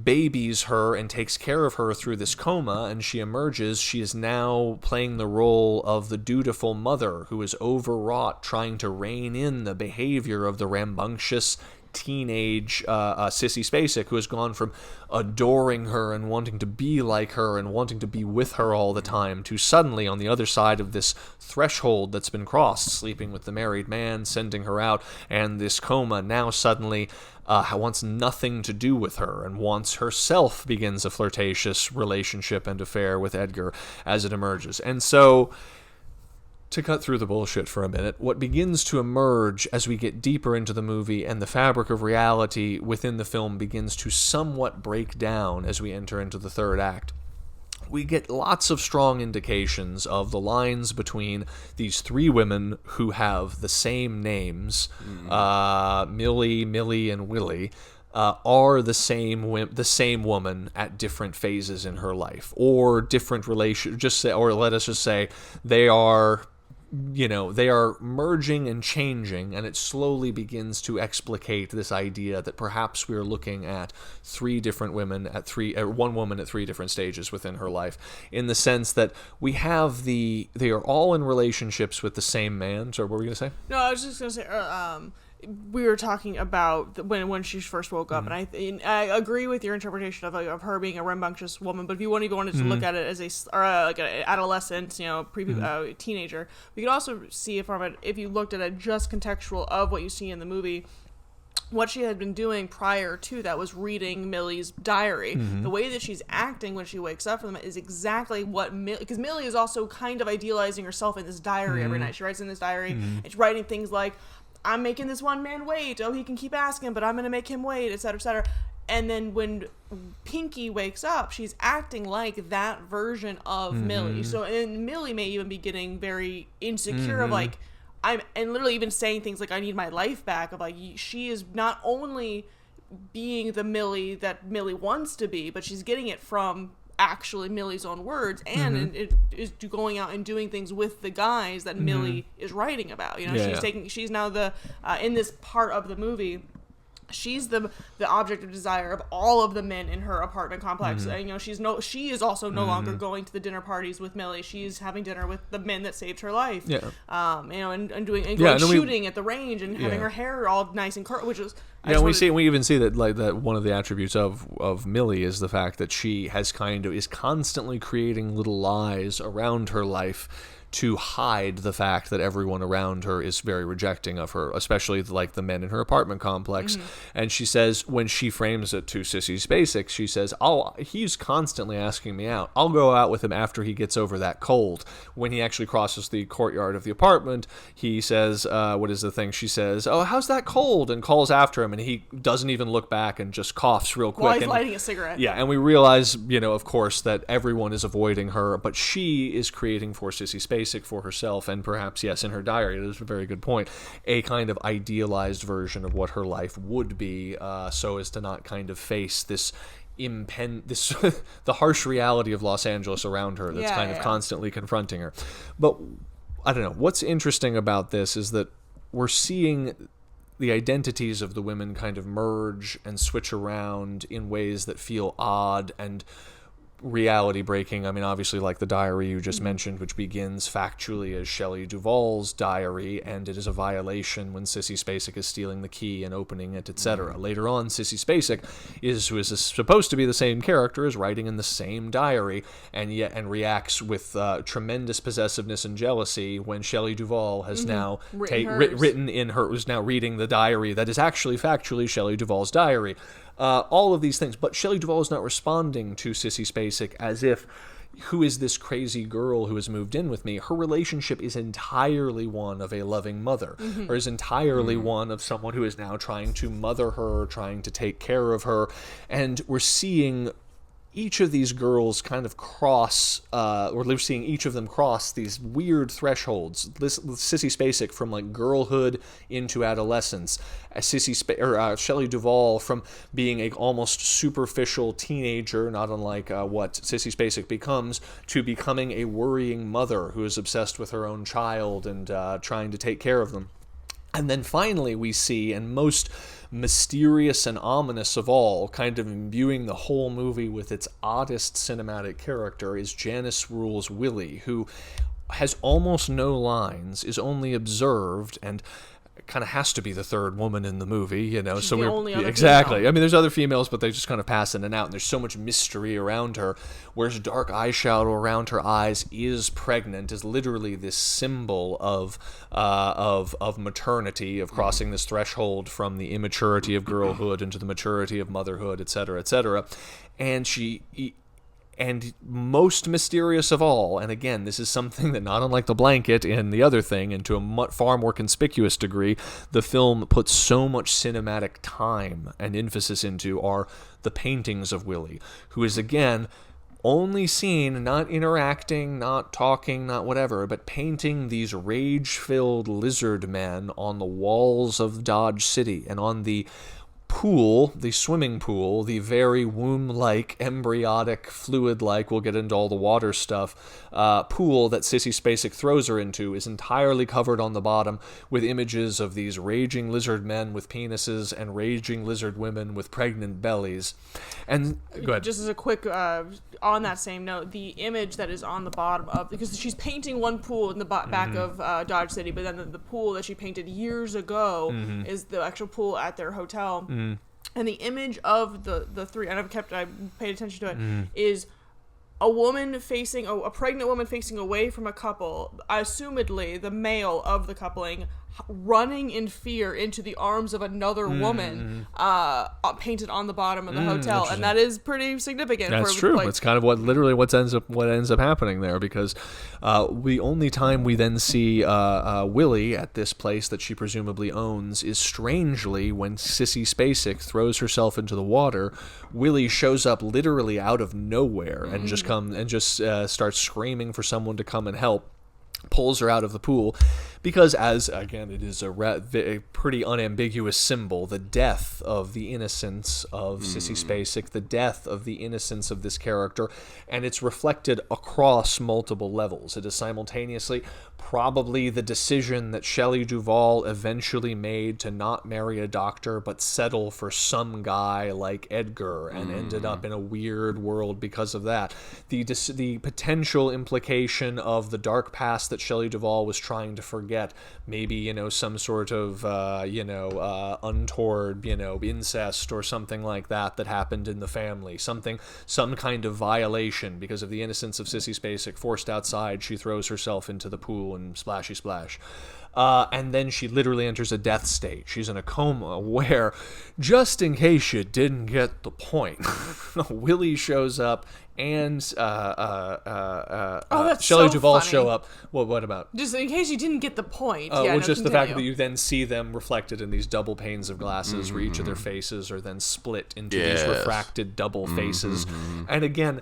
babies her and takes care of her through this coma, and she emerges, she is now playing the role of the dutiful mother who is overwrought, trying to rein in the behavior of the rambunctious teenage Sissy Spacek, who has gone from adoring her and wanting to be like her and wanting to be with her all the time to suddenly on the other side of this threshold that's been crossed, sleeping with the married man, sending her out, and this coma, now suddenly wants nothing to do with her and wants herself begins a flirtatious relationship and affair with Edgar as it emerges. And so, to cut through the bullshit for a minute, what begins to emerge as we get deeper into the movie and the fabric of reality within the film begins to somewhat break down as we enter into the third act, we get lots of strong indications of the lines between these three women who have the same names, Millie, and Willie, are the same woman at different phases in her life, or different or let us just say they are merging and changing, and it slowly begins to explicate this idea that perhaps we're looking at three different women one woman at three different stages within her life, in the sense that we have they are all in relationships with the same man. So what were we going to say? No, I was just going to say, we were talking about when she first woke up, and I agree with your interpretation of her being a rambunctious woman. But if you wanted to look at it as like an adolescent, teenager, we could also see it if you looked at it just contextual of what you see in the movie. What she had been doing prior to that was reading Millie's diary. The way that she's acting when she wakes up from it is exactly what because Millie is also kind of idealizing herself in this diary every night. She writes in this diary, it's writing things like, I'm making this one man wait. Oh, he can keep asking, but I'm going to make him wait, etc., etc. And then when Pinky wakes up, she's acting like that version of Millie. So, and Millie may even be getting very insecure of like, and literally even saying things like, I need my life back. Of like, she is not only being the Millie that Millie wants to be, but she's getting it from actually Millie's own words, and it is going out and doing things with the guys that Millie is writing about. She's now the in this part of the movie, she's the object of desire of all of the men in her apartment complex. She is also no longer going to the dinner parties with Millie. She's having dinner with the men that saved her life. And doing shooting at the range and having her hair all nice and curly, which is we even see that that one of the attributes of Millie is the fact that she is constantly creating little lies around her life to hide the fact that everyone around her is very rejecting of her, especially like the men in her apartment complex. And she says, when she frames it to Sissy Spacek, she says, he's constantly asking me out. I'll go out with him after he gets over that cold. When he actually crosses the courtyard of the apartment, he says, what is the thing? She says, oh, how's that cold? And calls after him, and he doesn't even look back and just coughs real quick. While he's lighting a cigarette. Yeah, and we realize, of course, that everyone is avoiding her, but she is creating for Sissy Spacek, for herself, and perhaps, yes, in her diary, that is a very good point, a kind of idealized version of what her life would be, so as to not kind of face the harsh reality of Los Angeles around her that's of constantly confronting her. But I don't know, what's interesting about this is that we're seeing the identities of the women kind of merge and switch around in ways that feel odd and reality breaking. I mean, obviously, like the diary you just mentioned, which begins factually as Shelley Duval's diary, and it is a violation when Sissy Spacek is stealing the key and opening it, etc. Later on, Sissy Spacek who is supposed to be the same character, is writing in the same diary, and reacts with tremendous possessiveness and jealousy when Shelley Duval has now who's now reading the diary that is actually factually Shelley Duval's diary. All of these things, but Shelley Duval is not responding to Sissy Spacek as if, who is this crazy girl who has moved in with me? Her relationship is entirely one of a loving mother, or is entirely one of someone who is now trying to mother her, trying to take care of her, and we're seeing each of these girls kind of cross, or we're seeing each of them cross these weird thresholds. Sissy Spacek from like girlhood into adolescence, Shelley Duval from being a almost superficial teenager, not unlike what Sissy Spacek becomes, to becoming a worrying mother who is obsessed with her own child and trying to take care of them. And then finally we see, and most mysterious and ominous of all, kind of imbuing the whole movie with its oddest cinematic character, is Janice Rule's Willie, who has almost no lines, is only observed, and kind of has to be the third woman in the movie, you know. She's so the we're only other exactly. female. I mean, there's other females, but they just kind of pass in and out, and there's so much mystery around her. Whereas dark eyeshadow around her eyes is pregnant, is literally this symbol of maternity, of crossing this threshold from the immaturity of girlhood into the maturity of motherhood, etc., etc. And most mysterious of all, and again, this is something that, not unlike the blanket and the other thing, and to a far more conspicuous degree, the film puts so much cinematic time and emphasis into, are the paintings of Willie, who is, again, only seen not interacting, not talking, not whatever, but painting these rage-filled lizard men on the walls of Dodge City and on the pool, the swimming pool, the very womb-like, embryonic, fluid-like, we'll get into all the water stuff, pool that Sissy Spacek throws her into is entirely covered on the bottom with images of these raging lizard men with penises and raging lizard women with pregnant bellies. And go ahead. Just as a quick, on that same note, the image that is on the bottom of, because she's painting one pool in the back of Dodge City, but then the pool that she painted years ago is the actual pool at their hotel. And the image of the three, and I paid attention to it, is a woman facing, a pregnant woman facing away from a couple, assumedly the male of the coupling, running in fear into the arms of another woman, painted on the bottom of the hotel, and that is pretty significant. That's true. It's kind of what ends up happening there, because the only time we then see Willie at this place that she presumably owns is, strangely, when Sissy Spacek throws herself into the water. Willie shows up literally out of nowhere and just starts screaming for someone to come and help. Pulls her out of the pool because, as again, it is a pretty unambiguous symbol, the death of the innocence of Sissy Spacek, the death of the innocence of this character, and it's reflected across multiple levels. It is simultaneously probably the decision that Shelley Duval eventually made to not marry a doctor but settle for some guy like Edgar, and ended up in a weird world because of that. The potential implication of the dark past that Shelley Duval was trying to forget, maybe, some sort of untoward, incest or something like that happened in the family, some kind of violation because of the innocence of Sissy Spacek. Forced outside, she throws herself into the pool and splashy splash. And then she literally enters a death state. She's in a coma where, just in case you didn't get the point, Willie shows up and Shelley Duval show up. Well, what about? Just in case you didn't get the point. Just the fact that you then see them reflected in these double panes of glasses where each of their faces are then split into these refracted double faces. And again,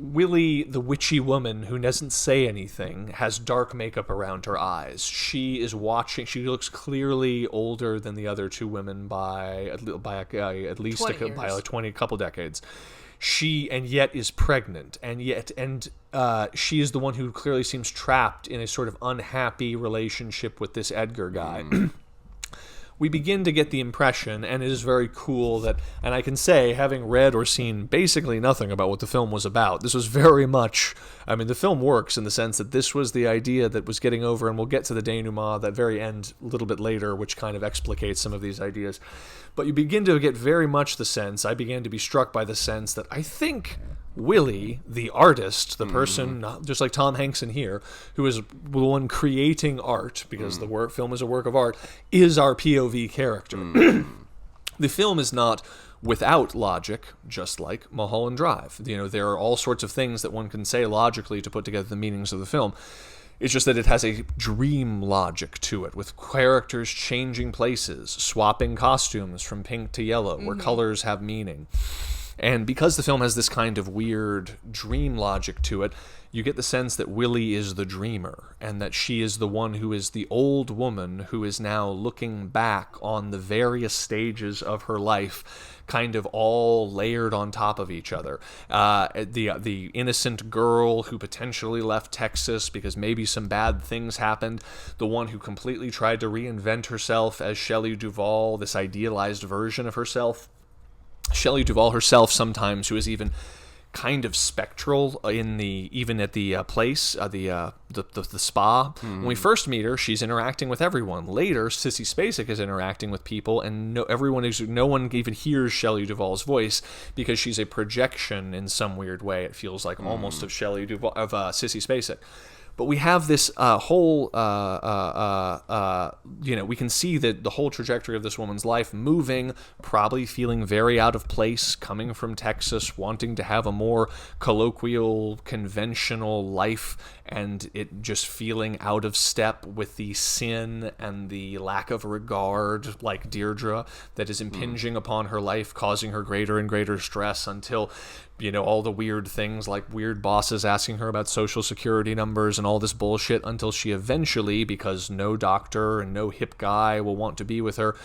Willie, the witchy woman who doesn't say anything, has dark makeup around her eyes. She is watching. She looks clearly older than the other two women by at least a couple decades. She and yet is pregnant, and she is the one who clearly seems trapped in a sort of unhappy relationship with this Edgar guy. We begin to get the impression, and it is very cool that, and I can say, having read or seen basically nothing about what the film was about, this was very much, the film works in the sense that this was the idea that was getting over, and we'll get to the denouement, that very end, a little bit later, which kind of explicates some of these ideas. But you begin to get very much the sense, I began to be struck by the sense that I think Willie, the artist, the person, just like Tom Hanks in here, who is the one creating art, because the film is a work of art, is our POV character. The film is not without logic, just like Mulholland Drive. There are all sorts of things that one can say logically to put together the meanings of the film. It's just that it has a dream logic to it, with characters changing places, swapping costumes from pink to yellow, where colors have meaning. And because the film has this kind of weird dream logic to it, you get the sense that Willie is the dreamer, and that she is the one who is the old woman who is now looking back on the various stages of her life, kind of all layered on top of each other. The innocent girl who potentially left Texas because maybe some bad things happened, the one who completely tried to reinvent herself as Shelley Duval, this idealized version of herself. Shelley Duval herself sometimes, who is even kind of spectral even at the place, the spa. When we first meet her, she's interacting with everyone. Later, Sissy Spacek is interacting with people, and no one even hears Shelley Duvall's voice because she's a projection in some weird way. It feels like almost of Shelley Duval, of Sissy Spacek. But we have this whole, we can see that the whole trajectory of this woman's life moving, probably feeling very out of place, coming from Texas, wanting to have a more colloquial, conventional life, and it just feeling out of step with the sin and the lack of regard, like Deirdre, that is impinging upon her life, causing her greater and greater stress until, all the weird things like weird bosses asking her about social security numbers and all this bullshit, until she eventually, because no doctor and no hip guy will want to be with her,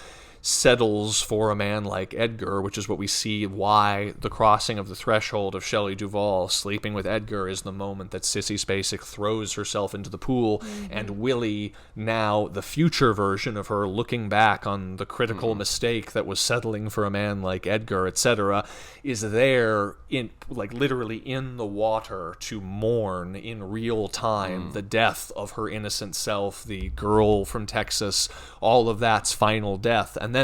settles for a man like Edgar, which is what we see why the crossing of the threshold of Shelley Duval sleeping with Edgar is the moment that Sissy Spacek throws herself into the pool, and Willie, now the future version of her looking back on the critical mistake that was settling for a man like Edgar, etc., is there in literally in the water to mourn in real time the death of her innocent self, the girl from Texas, all of that's final death. And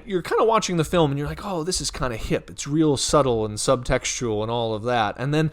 you're kind of watching the film and you're like, oh, this is kind of hip. It's real subtle and subtextual and all of that. And then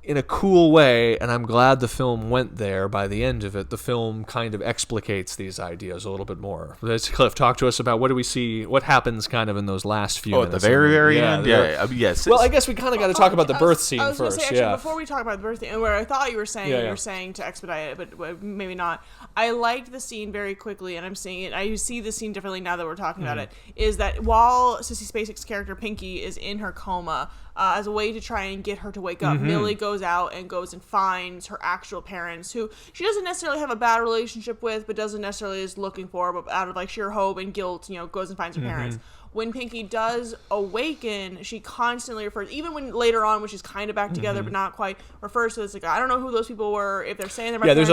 in a cool way, and I'm glad the film went there by the end of it, the film kind of explicates these ideas a little bit more. Let's, Cliff, talk to us about what do we see, what happens kind of in those last few minutes. At the very, very end? Yes. Well, I guess we kind of got to talk about the birth scene first. Say, actually, before we talk about the birth scene, where I thought you were saying, you were saying to expedite it, but maybe not. I liked the scene very quickly, and I'm seeing it. I see the scene differently now that we're talking about it. Is that while Sissy Spacek's character Pinky is in her coma, as a way to try and get her to wake up, Millie goes out and goes and finds her actual parents, who she doesn't necessarily have a bad relationship with, but doesn't necessarily is looking for, but out of sheer hope and guilt, goes and finds her parents. When Pinky does awaken, she constantly refers, even when later on, when she's kind of back together but not quite, refers to this I don't know who those people were, if they're saying they're my parents.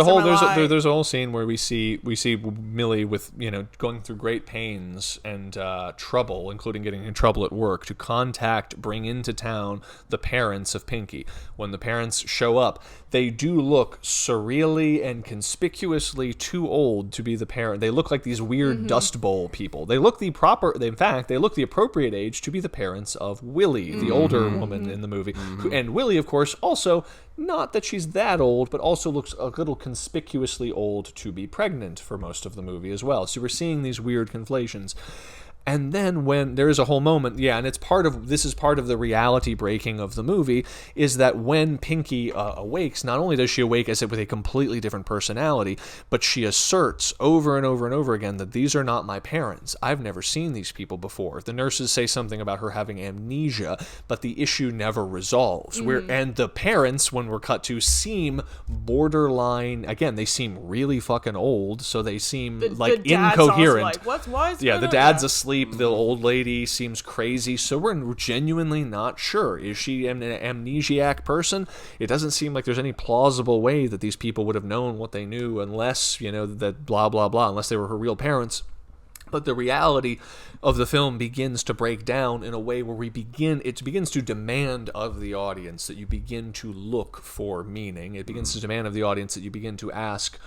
There's a whole scene where we see Millie with going through great pains and trouble, including getting in trouble at work, to bring into town the parents of Pinky. When the parents show up, they do look surreally and conspicuously too old to be the parent. They look like these weird Dust Bowl people. They look the appropriate age to be the parents of Willie, the older woman in the movie. And Willie, of course, also, not that she's that old, but also looks a little conspicuously old to be pregnant for most of the movie as well. So we're seeing these weird conflations. And then when there is a whole moment, and this is part of the reality breaking of the movie, is that when Pinky awakes, not only does she awake as if with a completely different personality, but she asserts over and over and over again that these are not my parents. I've never seen these people before. The nurses say something about her having amnesia, but the issue never resolves. And the parents, when we're cut to, seem borderline, again, they seem really fucking old, so they seem the incoherent. The dad's asleep. The old lady seems crazy, so we're genuinely not sure. Is she an amnesiac person? It doesn't seem like there's any plausible way that these people would have known what they knew unless, that blah, blah, blah, unless they were her real parents. But the reality of the film begins to break down in a way where it begins to demand of the audience that you begin to look for meaning. It begins to demand of the audience that you begin to ask,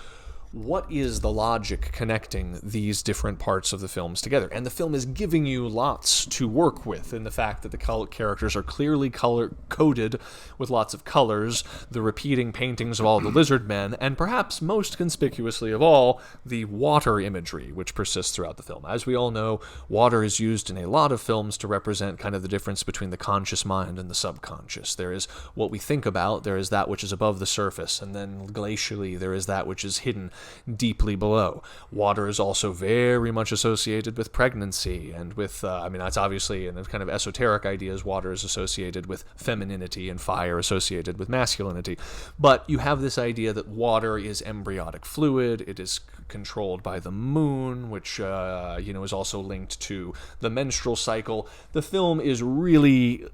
what is the logic connecting these different parts of the films together? And the film is giving you lots to work with in the fact that the characters are clearly color-coded with lots of colors, the repeating paintings of all the lizard men, and perhaps most conspicuously of all, the water imagery, which persists throughout the film. As we all know, water is used in a lot of films to represent kind of the difference between the conscious mind and the subconscious. There is what we think about, there is that which is above the surface, and then glacially there is that which is hidden deeply below. Water is also very much associated with pregnancy and with, that's obviously in kind of esoteric ideas, water is associated with femininity and fire associated with masculinity. But you have this idea that water is embryonic fluid, it is controlled by the moon, which, is also linked to the menstrual cycle. The film is really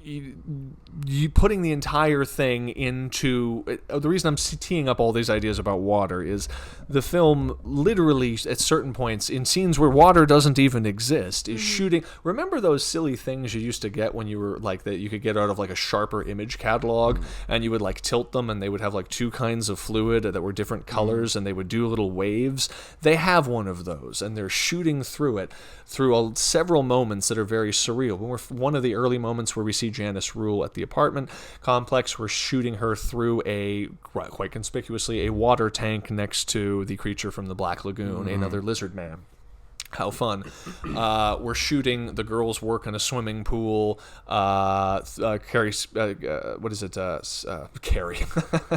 you putting the entire thing into the reason I'm teeing up all these ideas about water is the film literally at certain points in scenes where water doesn't even exist is shooting. Remember those silly things you used to get when you were like that you could get out of like a Sharper image catalog and you would like tilt them and they would have like two kinds of fluid that were different colors and they would do little waves. They have one of those and they're shooting through it through several moments that are very surreal. One of the early moments where we see Janice Rule at the apartment complex, we're shooting her through quite conspicuously, a water tank next to the creature from the Black Lagoon, another lizard man. How fun. We're shooting the girls' work in a swimming pool. Carrie, what is it? Carrie.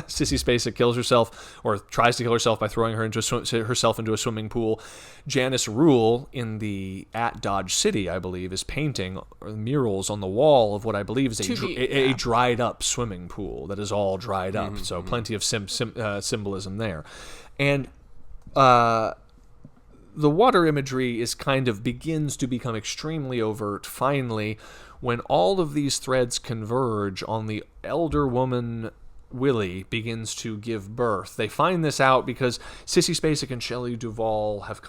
Sissy Spacek kills herself, or tries to kill herself by throwing herself into a swimming pool. Janice Rule at Dodge City, I believe, is painting murals on the wall of what I believe is a dried up swimming pool that is all dried up. So plenty of symbolism there. And the water imagery begins to become extremely overt finally when all of these threads converge on the elder woman Willie begins to give birth. They find this out because Sissy Spacek and Shelley Duval have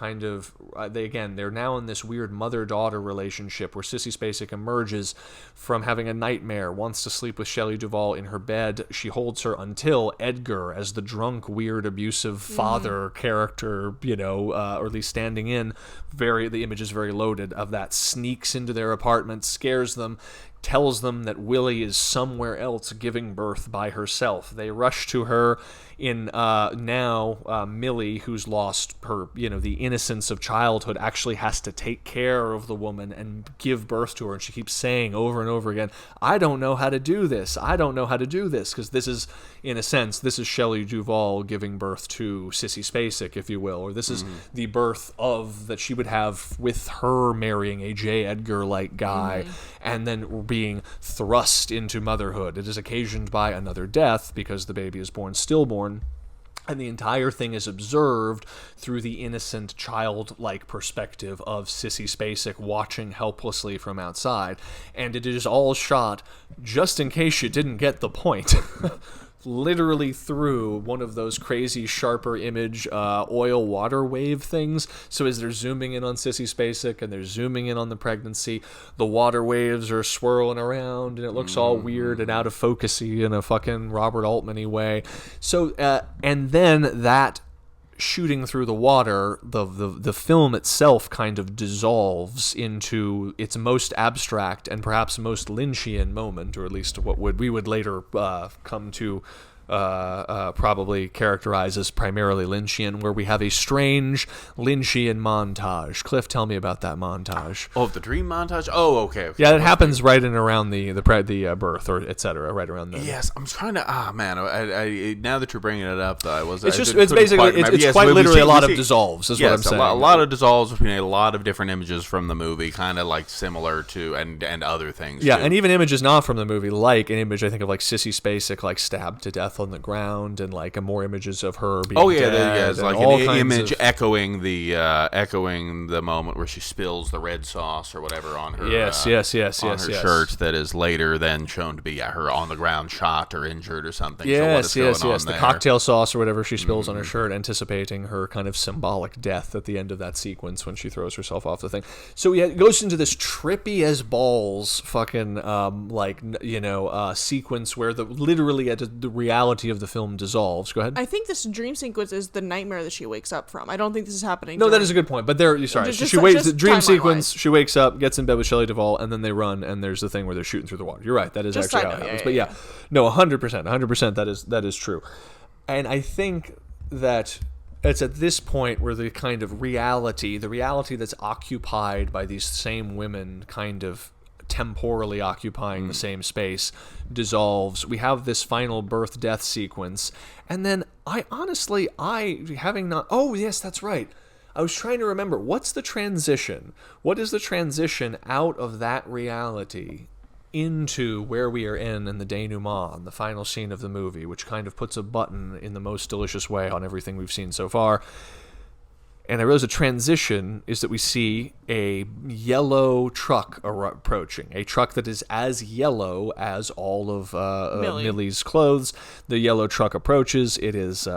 they're now in this weird mother-daughter relationship where Sissy Spacek emerges from having a nightmare, wants to sleep with Shelley Duval in her bed. She holds her until Edgar, as the drunk, weird, abusive father character, or at least standing in, the image is very loaded of that, sneaks into their apartment, scares them, tells them that Willie is somewhere else giving birth by herself. They rush to her in Millie, who's lost her, the innocence of childhood, actually has to take care of the woman and give birth to her. And she keeps saying over and over again, I don't know how to do this. I don't know how to do this. Because this is, in a sense, this is Shelley Duval giving birth to Sissy Spacek, if you will. Or this is the birth that she would have with her marrying a J. Edgar-like guy and then being thrust into motherhood. It is occasioned by another death because the baby is born stillborn. And the entire thing is observed through the innocent, childlike perspective of Sissy Spacek watching helplessly from outside. And it is all shot, just in case you didn't get the point, literally through one of those crazy Sharper image oil water wave things. So as they're zooming in on Sissy Spacek and they're zooming in on the pregnancy, the water waves are swirling around and it looks all weird and out of focusy in a fucking Robert Altman-y way. So and then that shooting through the water, the film itself kind of dissolves into its most abstract and perhaps most Lynchian moment, or at least what we would later come to probably characterize as primarily Lynchian, where we have a strange Lynchian montage. Cliff, tell me about that montage. Oh, the dream montage? Oh, okay. Yeah, it happens right in around the birth, or etc. Right around there. Yes, I'm trying to. I now that you're bringing it up, though, it's quite literally a lot of dissolves. Is what I'm saying. A lot of dissolves between a lot of different images from the movie, kind of like similar to and other things. Yeah, too. and even images not from the movie, like an image I think of like Sissy Spacek like stabbed to death on the ground, and like more images of her being dead. It's like an image echoing the moment where she spills the red sauce or whatever on her her shirt that is later then shown to be her on the ground shot or injured or something. Yes. The cocktail sauce or whatever she spills on her shirt, anticipating her kind of symbolic death at the end of that sequence when she throws herself off the thing. So it goes into this trippy as balls fucking sequence where literally the reality of the film dissolves. Go ahead. I think this dream sequence is the nightmare that she wakes up from. I don't think this is happening. No, that is a good point. But she wakes. The dream sequence. She wakes up, gets in bed with Shelley Duval, and then they run. And there's the thing where they're shooting through the water. You're right. That is actually how it happens. But no, 100%. That is true. And I think that it's at this point where the kind of reality that's occupied by these same women, kind of temporally occupying the same space, dissolves. We have this final birth-death sequence, and then oh yes, that's right, I was trying to remember, what's the transition? What is the transition out of that reality into where we are in the denouement, the final scene of the movie, which kind of puts a button in the most delicious way on everything we've seen so far? And I realize the transition is that we see a yellow truck approaching, a truck that is as yellow as all of Millie's clothes. The yellow truck approaches. It is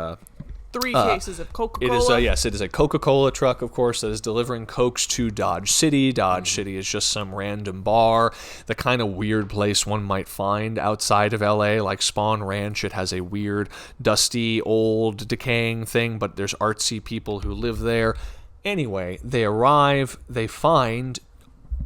3 cases of Coca Cola. It is yes, it is a Coca Cola truck, of course, that is delivering Cokes to Dodge City. Dodge City is just some random bar, the kind of weird place one might find outside of LA, like Spawn Ranch. It has a weird, dusty, old, decaying thing, but there's artsy people who live there. Anyway, they arrive, they find,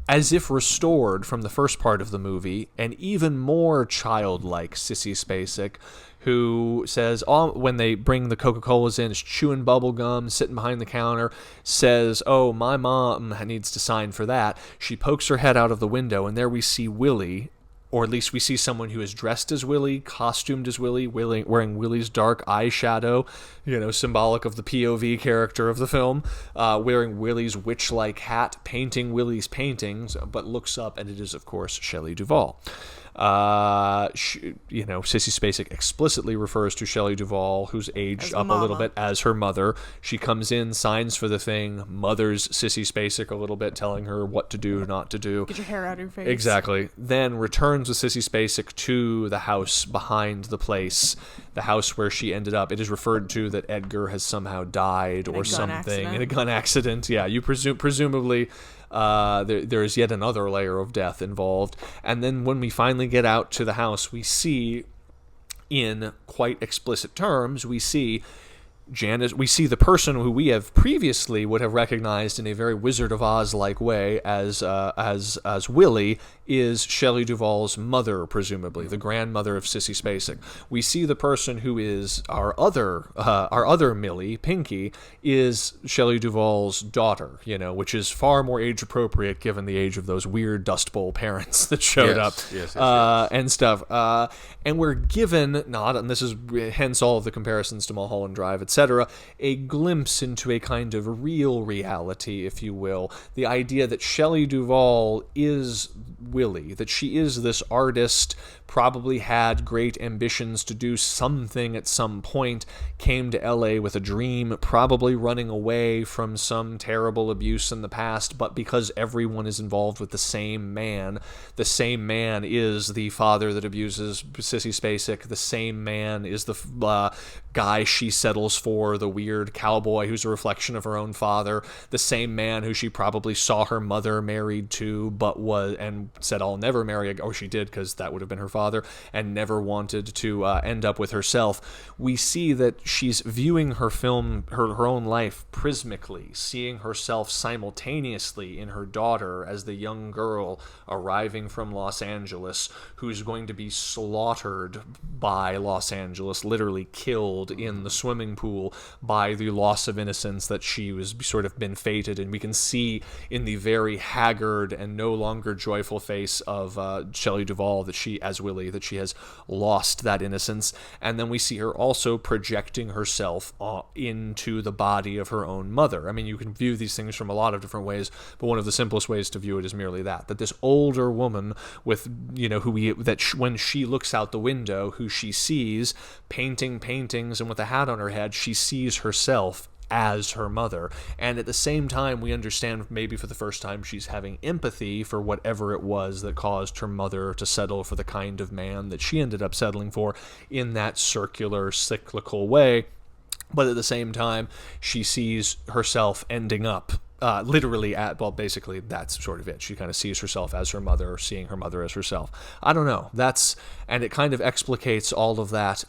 as if restored from the first part of the movie, an even more childlike Sissy Spacek, who says, when they bring the Coca-Colas in, is chewing bubble gum, sitting behind the counter, says, "Oh, my mom needs to sign for that." She pokes her head out of the window, and there we see Willie, or at least we see someone who is dressed as Willie, costumed as Willie, wearing Willie's dark eyeshadow, symbolic of the POV character of the film, wearing Willie's witch-like hat, painting Willie's paintings, but looks up, and it is, of course, Shelley Duval. Sissy Spacek explicitly refers to Shelley Duval, who's aged up a little bit, as her mother. She comes in, signs for the thing, mothers Sissy Spacek a little bit, telling her what to do, not to do. Get your hair out of your face. Exactly. Then returns with Sissy Spacek to the house behind the place, the house where she ended up. It is referred to that Edgar has somehow died or something in a gun accident. Yeah, you presumably. There is yet another layer of death involved. And then when we finally get out to the house, we see, in quite explicit terms, we see Janice. We see the person who we have previously would have recognized in a very Wizard of Oz-like way as Willie is Shelley Duval's mother, presumably the grandmother of Sissy Spacek. We see the person who is our other Millie, Pinky, is Shelley Duval's daughter. Which is far more age appropriate given the age of those weird Dust Bowl parents that showed up and stuff. And we're given and this is hence all of the comparisons to Mulholland Drive, etc., a glimpse into a kind of real reality, if you will. The idea that Shelley Duval is Willie, that she is this artist, probably had great ambitions to do something at some point, came to LA with a dream, probably running away from some terrible abuse in the past, but because everyone is involved with the same man is the father that abuses Sissy Spacek, the same man is the guy she settles for, the weird cowboy who's a reflection of her own father, the same man who she probably saw her mother married to, and said, "I'll never marry," or she did because that would have been her father, and never wanted to end up with herself. We see that she's viewing her film, her own life, prismically, seeing herself simultaneously in her daughter as the young girl arriving from Los Angeles, who's going to be slaughtered by Los Angeles, literally killed in the swimming pool by the loss of innocence that she was sort of been fated. And we can see in the very haggard and no longer joyful face of Shelley Duval that she, as Willie, that she has lost that innocence. And then we see her also projecting herself into the body of her own mother. I mean, you can view these things from a lot of different ways, but one of the simplest ways to view it is merely that this older woman with, when she looks out the window, who she sees painting paintings and with a hat on her head, she sees herself as her mother. And at the same time, we understand, maybe for the first time, she's having empathy for whatever it was that caused her mother to settle for the kind of man that she ended up settling for in that circular, cyclical way. But at the same time, she sees herself ending up literally basically that's sort of it. She kind of sees herself as her mother, seeing her mother as herself. I don't know. And it kind of explicates all of that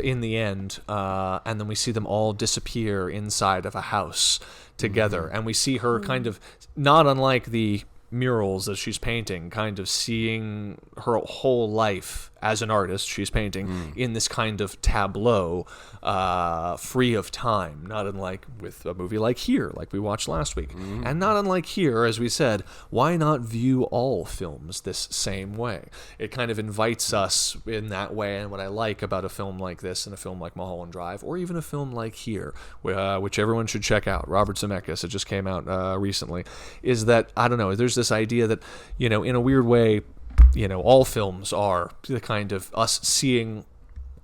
in the end. And then we see them all disappear inside of a house together. Mm-hmm. And we see her kind of, not unlike the murals that she's painting, kind of seeing her whole life as an artist she's painting in this kind of tableau, free of time, not unlike with a movie like Here, like we watched last week. And not unlike Here, as we said, why not view all films this same way? It kind of invites us in that way. And what I like about a film like this and a film like Mulholland Drive, or even a film like Here, which everyone should check out, Robert Zemeckis, it just came out recently, is that, I don't know, there's this idea that, in a weird way, all films are the kind of us seeing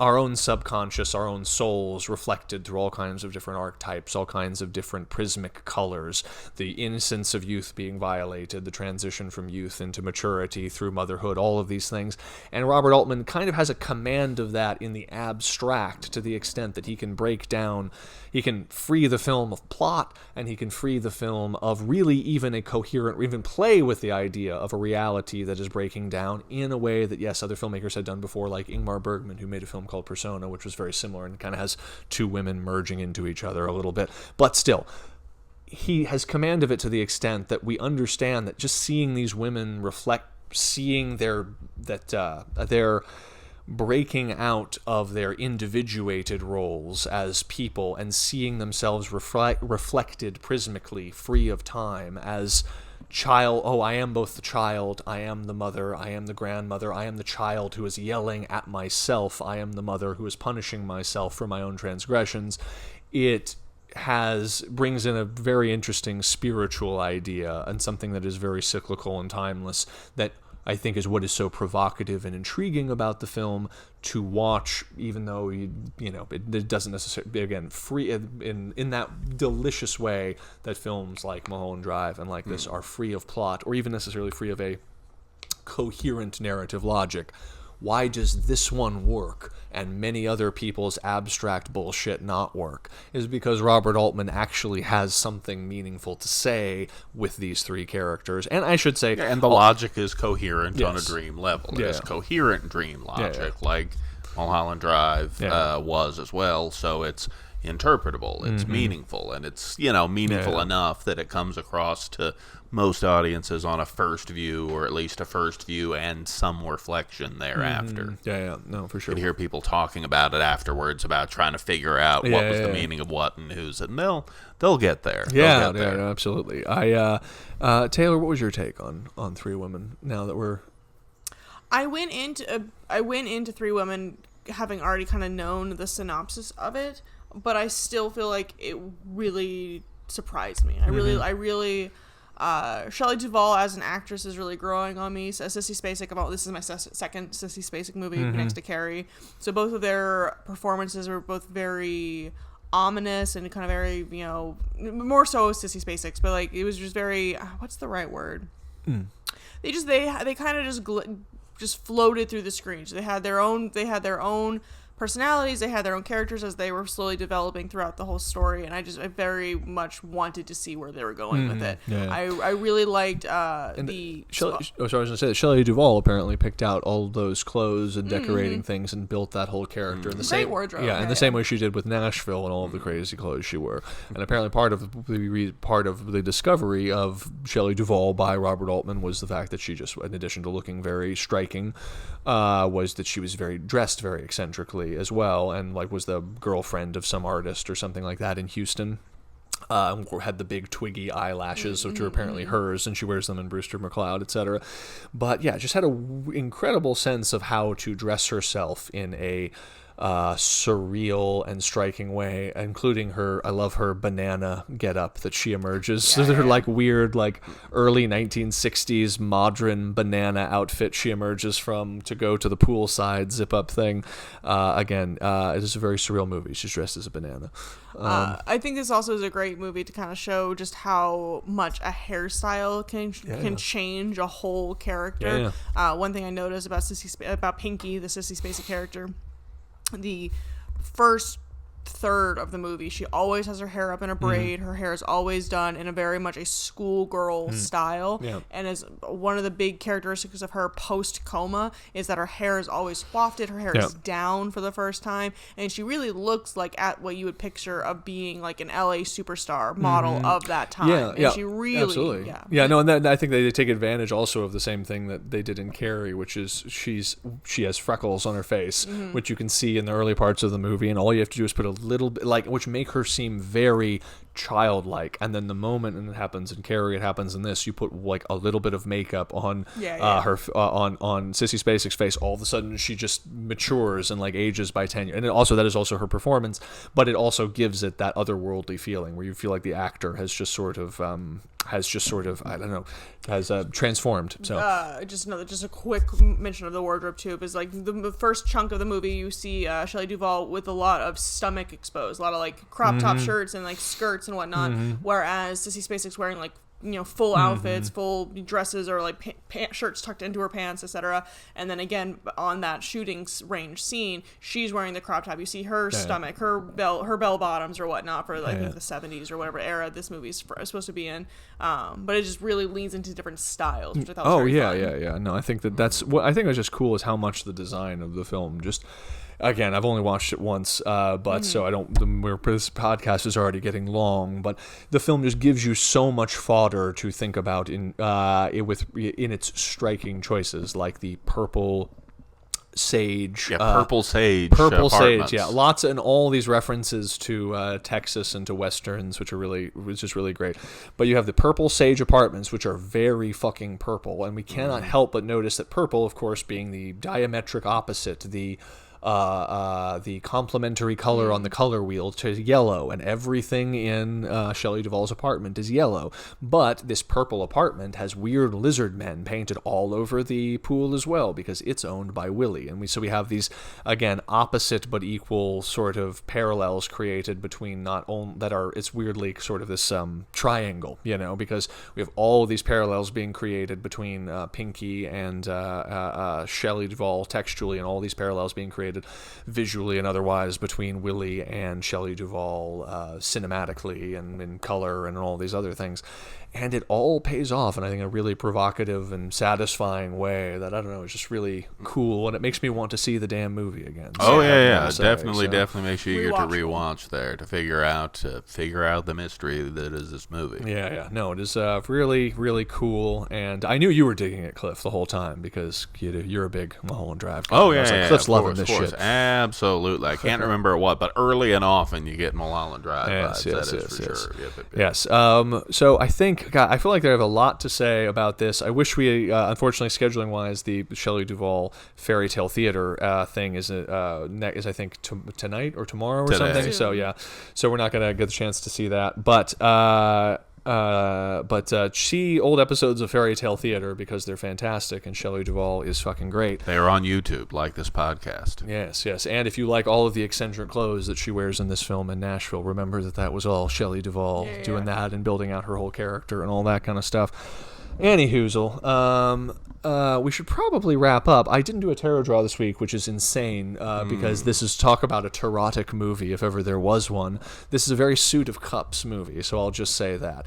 our own subconscious, our own souls reflected through all kinds of different archetypes, all kinds of different prismatic colors, the innocence of youth being violated, the transition from youth into maturity through motherhood, all of these things. And Robert Altman kind of has a command of that in the abstract, to the extent that he can break down, he can free the film of plot, and he can free the film of really even a coherent, or even play with the idea of a reality that is breaking down in a way that, yes, other filmmakers had done before, like Ingmar Bergman, who made a film called Persona, which was very similar and kind of has two women merging into each other a little bit. But still, he has command of it to the extent that we understand that just seeing these women reflect, seeing they're breaking out of their individuated roles as people and seeing themselves reflected prismically, free of time, as child. Oh, I am both the child, I am the mother, I am the grandmother, I am the child who is yelling at myself, I am the mother who is punishing myself for my own transgressions. It brings in a very interesting spiritual idea, and something that is very cyclical and timeless, that I think is what is so provocative and intriguing about the film to watch, even though it doesn't necessarily, again, free in that delicious way that films like Mulholland Drive and like this are free of plot, or even necessarily free of a coherent narrative logic. Why does this one work and many other people's abstract bullshit not work? Is because Robert Altman actually has something meaningful to say with these three characters. And I should say... and the logic is coherent on a dream level. Yeah. It's coherent dream logic, like Mulholland Drive was as well. So it's interpretable, it's meaningful, and it's, meaningful enough that it comes across to most audiences on a first view, or at least a first view and some reflection thereafter. No, for sure. You hear people talking about it afterwards, about trying to figure out what was the meaning of what and whose, and they'll get there. Yeah, absolutely. Taylor, what was your take on Three Women? Now that we're, I went into Three Women having already kind of known the synopsis of it, but I still feel like it really surprised me. I really Shelley Duval as an actress is really growing on me. So Sissy Spacek, this is my second Sissy Spacek movie next to Carrie. So both of their performances were both very ominous and kind of very, more so Sissy Spacek's, but like it was just very, what's the right word? They kind of just floated through the screen. So they had their own personalities, they had their own characters as they were slowly developing throughout the whole story, and I very much wanted to see where they were going with it. I really liked I was going to say that Shelley Duval apparently picked out all those clothes and decorating things and built that whole character in the same wardrobe. in the same way she did with Nashville and all of the crazy clothes she wore. And apparently part of the discovery of Shelley Duval by Robert Altman was the fact that she just, in addition to looking very striking, was that she was dressed very eccentrically as well, and like was the girlfriend of some artist or something like that in Houston. Had the big twiggy eyelashes, which are apparently hers, and she wears them in Brewster McCloud, etc. But yeah, just had an incredible sense of how to dress herself in a surreal and striking way, including I love her banana getup that she emerges. So they're like weird, like early 1960s modern banana outfit she emerges from to go to the poolside zip up thing. It is a very surreal movie. She's dressed as a banana. I think this also is a great movie to kind of show just how much a hairstyle can change a whole character. One thing I noticed about Pinky, the Sissy Spacek character, the first third of the movie, she always has her hair up in a braid. Her hair is always done in a very much a schoolgirl style. And as one of the big characteristics of her post coma is that her hair is always wafted. Her hair is down for the first time, and she really looks like at what you would picture of being like an LA superstar model of that time. She really, absolutely. And I think they take advantage also of the same thing that they did in Carrie, which is she has freckles on her face, which you can see in the early parts of the movie, and all you have to do is put a little bit, which make her seem very childlike, and then the moment it happens in Carrie, it happens in this, you put like a little bit of makeup on her on Sissy Spacek's face, all of a sudden she just matures and like ages by 10 years. And that is also her performance, but it also gives it that otherworldly feeling where you feel like the actor has just sort of has just sort of, I don't know, has transformed. So just a quick mention of the wardrobe too is like the first chunk of the movie you see Shelley Duval with a lot of stomach exposed, a lot of like crop top shirts and like skirts and whatnot, whereas Sissy Spacek's wearing like full outfits, full dresses, or like shirts tucked into her pants, etc. And then again on that shooting range scene, she's wearing the crop top. You see her stomach, her bell bottoms or whatnot for like the 70s or whatever era this movie's supposed to be in. But it just really leans into different styles, which I thought was very fun. Yeah. No, I think that's what I think was just cool is how much the design of the film just. Again, I've only watched it once, but so I don't. This podcast is already getting long, but the film just gives you so much fodder to think about in its striking choices, like the purple sage, purple sage, lots and all these references to Texas and to westerns, which is really great. But you have the purple sage apartments, which are very fucking purple, and we cannot help but notice that purple, of course, being the diametric opposite, the complementary color on the color wheel to yellow, and everything in Shelley Duval's apartment is yellow. But this purple apartment has weird lizard men painted all over the pool as well, because it's owned by Willie. And so we have these, again, opposite but equal sort of parallels created between it's weirdly sort of this triangle, because we have all these parallels being created between Pinky and Shelley Duval textually, and all these parallels being created visually and otherwise between Willie and Shelley Duval cinematically and in color and all these other things. And it all pays off in, I think, a really provocative and satisfying way that, I don't know, is just really cool, and it makes me want to see the damn movie again. Oh, yeah. Definitely makes you eager to rewatch there, to figure out the mystery that is this movie. Yeah. No, it is really, really cool, and I knew you were digging it, Cliff, the whole time, because you're a big Mulholland Drive guy. Oh, yeah, Cliff's loving this shit. Absolutely. I can't remember what, but early and often you get Mulholland Drive vibes. Sure. Yes. So I think, God, I feel like I have a lot to say about this. I wish we, unfortunately, scheduling-wise, the Shelley Duval Fairy Tale Theater thing is I think tonight or tomorrow or something. So yeah, so we're not gonna get the chance to see that. But see old episodes of Fairy Tale Theater because they're fantastic, and Shelley Duval is fucking great. They are on YouTube, like this podcast. Yes. And if you like all of the eccentric clothes that she wears in this film in Nashville, remember that was all Shelley Duval doing that and building out her whole character and all that kind of stuff. Anywhoozle, we should probably wrap up. I didn't do a tarot draw this week, which is insane, because this is talk about a tarotic movie, if ever there was one. This is a very Suit of Cups movie, so I'll just say that.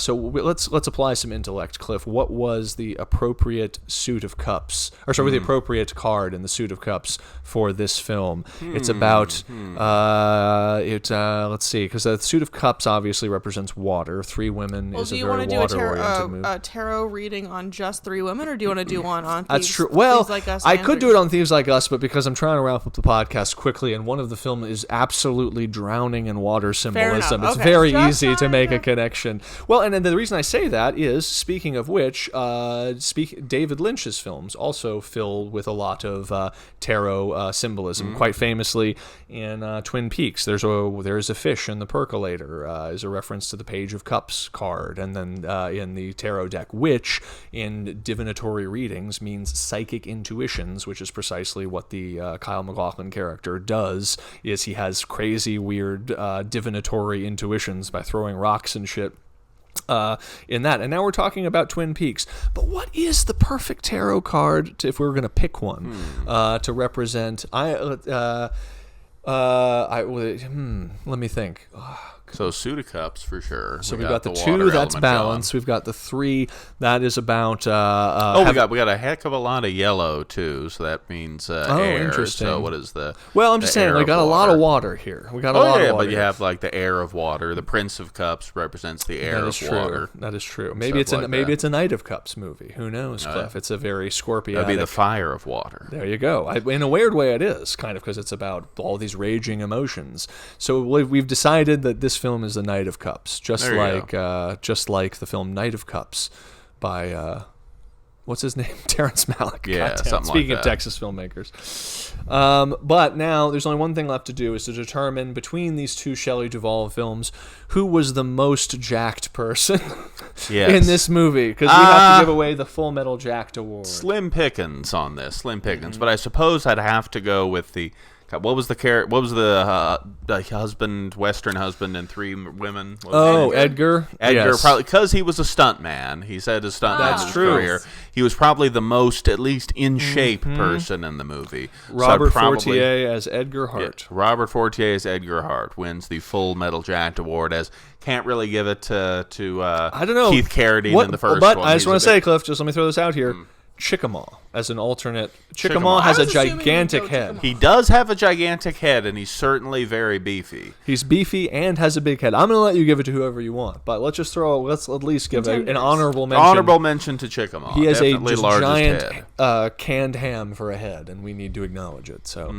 So let's apply some intellect, Cliff. What was the appropriate Suit of Cups, the appropriate card in the Suit of Cups for this film? It's about let's see, because the Suit of Cups obviously represents water. Three women is a very water-oriented movie. Tarot reading on just three women, or do you want to do one on That's true. Well, Like Us? I could do it on Thieves Like Us, but because I'm trying to wrap up the podcast quickly, and one of the film is absolutely drowning in water symbolism, it's very easy to make a connection. Well, and then the reason I say that is, speaking of which, David Lynch's films also fill with a lot of tarot symbolism. Quite famously, in Twin Peaks, there's a fish in the percolator, is a reference to the Page of Cups card, and then in the tarot deck, which in divinatory readings means psychic intuitions, which is precisely what the Kyle MacLachlan character does. Is he has crazy, weird divinatory intuitions by throwing rocks and shit in that. And now we're talking about Twin Peaks. But what is the perfect tarot card if we were going to pick one to represent? Let me think. So Suit of Cups for sure. So we've got the two that's balanced. We've got the three that is about. We got a heck of a lot of yellow too. So that means air. Interesting. So what is the? Well, I'm just saying we got a lot of water here. We got a lot of water. But you have like the air of water. The Prince of Cups represents the air of water. That is true. Maybe it's a Knight of Cups movie. Who knows, Cliff? It's a very Scorpio. That'd be the Fire of Water. There you go. In a weird way, it is kind of, because it's about all these raging emotions. So we've decided that this film is the Knight of Cups, just like the film Knight of Cups by what's his name? Terrence Malick. Yeah, Goddamn. something like Speaking of that. Texas filmmakers. But now there's only one thing left to do, is to determine between these two Shelley Duval films who was the most jacked person in this movie, because we have to give away the Full Metal Jacked award. Slim pickings on this, slim pickings. But I suppose I'd have to go with the. What was the husband, Western husband, and three women? Edgar. Edgar, Yes. probably because he was a stunt man. He said his stunt man in his true. career. He was probably the most, at least in shape, person in the movie. Robert Fortier as Edgar Hart. Robert Fortier as Edgar Hart wins the Full Metal Jacked award. As can't really give it to I don't know, Keith Carradine in the first but one. I just want to say, Cliff, just let me throw this out here. Chickamauga as an alternate. Chickamauga has I a was assuming gigantic you'd go head. Chickamauga. He does have a gigantic head, and he's certainly very beefy. He's beefy and has a big head. I'm going to let you give it to whoever you want, but let's at least give an honorable mention. Honorable mention to Chickamauga. He has Definitely a just largest head. giant canned ham for a head, and we need to acknowledge it. So,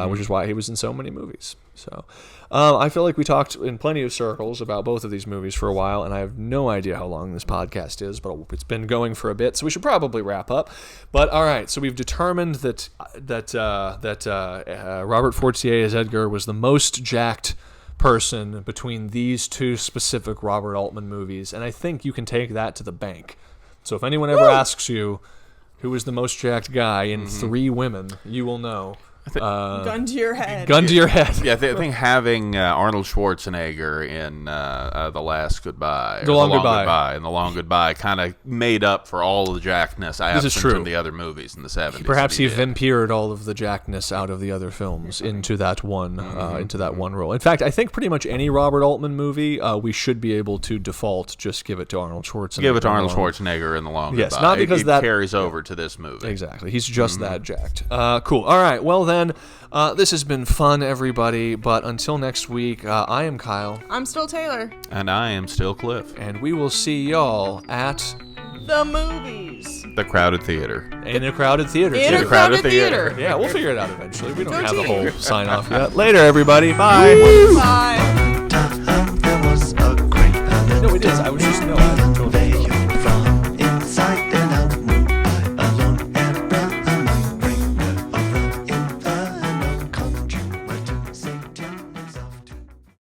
which is why he was in so many movies. So, I feel like we talked in plenty of circles about both of these movies for a while, and I have no idea how long this podcast is, but it's been going for a bit, so we should probably wrap up. But all right, so we've determined that Robert Fortier as Edgar was the most jacked person between these two specific Robert Altman movies, and I think you can take that to the bank. So if anyone ever asks you who is the most jacked guy in three women, you will know. Gun to your head. Gun to your head. Yeah, I think having Arnold Schwarzenegger in The Last Goodbye, The Long Goodbye. and The Long Goodbye kind of made up for all of the jackedness absent from the other movies in the 70s. Perhaps he vampired all of the jackedness out of the other films into that one role. In fact, I think pretty much any Robert Altman movie, we should be able to default just give it to Arnold Schwarzenegger. Give it to Arnold Schwarzenegger in The Long Goodbye. Yes, not because it that carries over to this movie. Exactly. He's just that jacked. Cool. All right. Well, then, this has been fun, everybody. But until next week, I am Kyle. I'm still Taylor. And I am still Cliff. And we will see y'all at The movies. The Crowded Theater. In a crowded theater. In too. a crowded theater. Yeah, we'll figure it out eventually. We don't Go have a team. whole sign off yet. Later, everybody. Bye. Bye. There was a great No, it is. I was just, no, I don't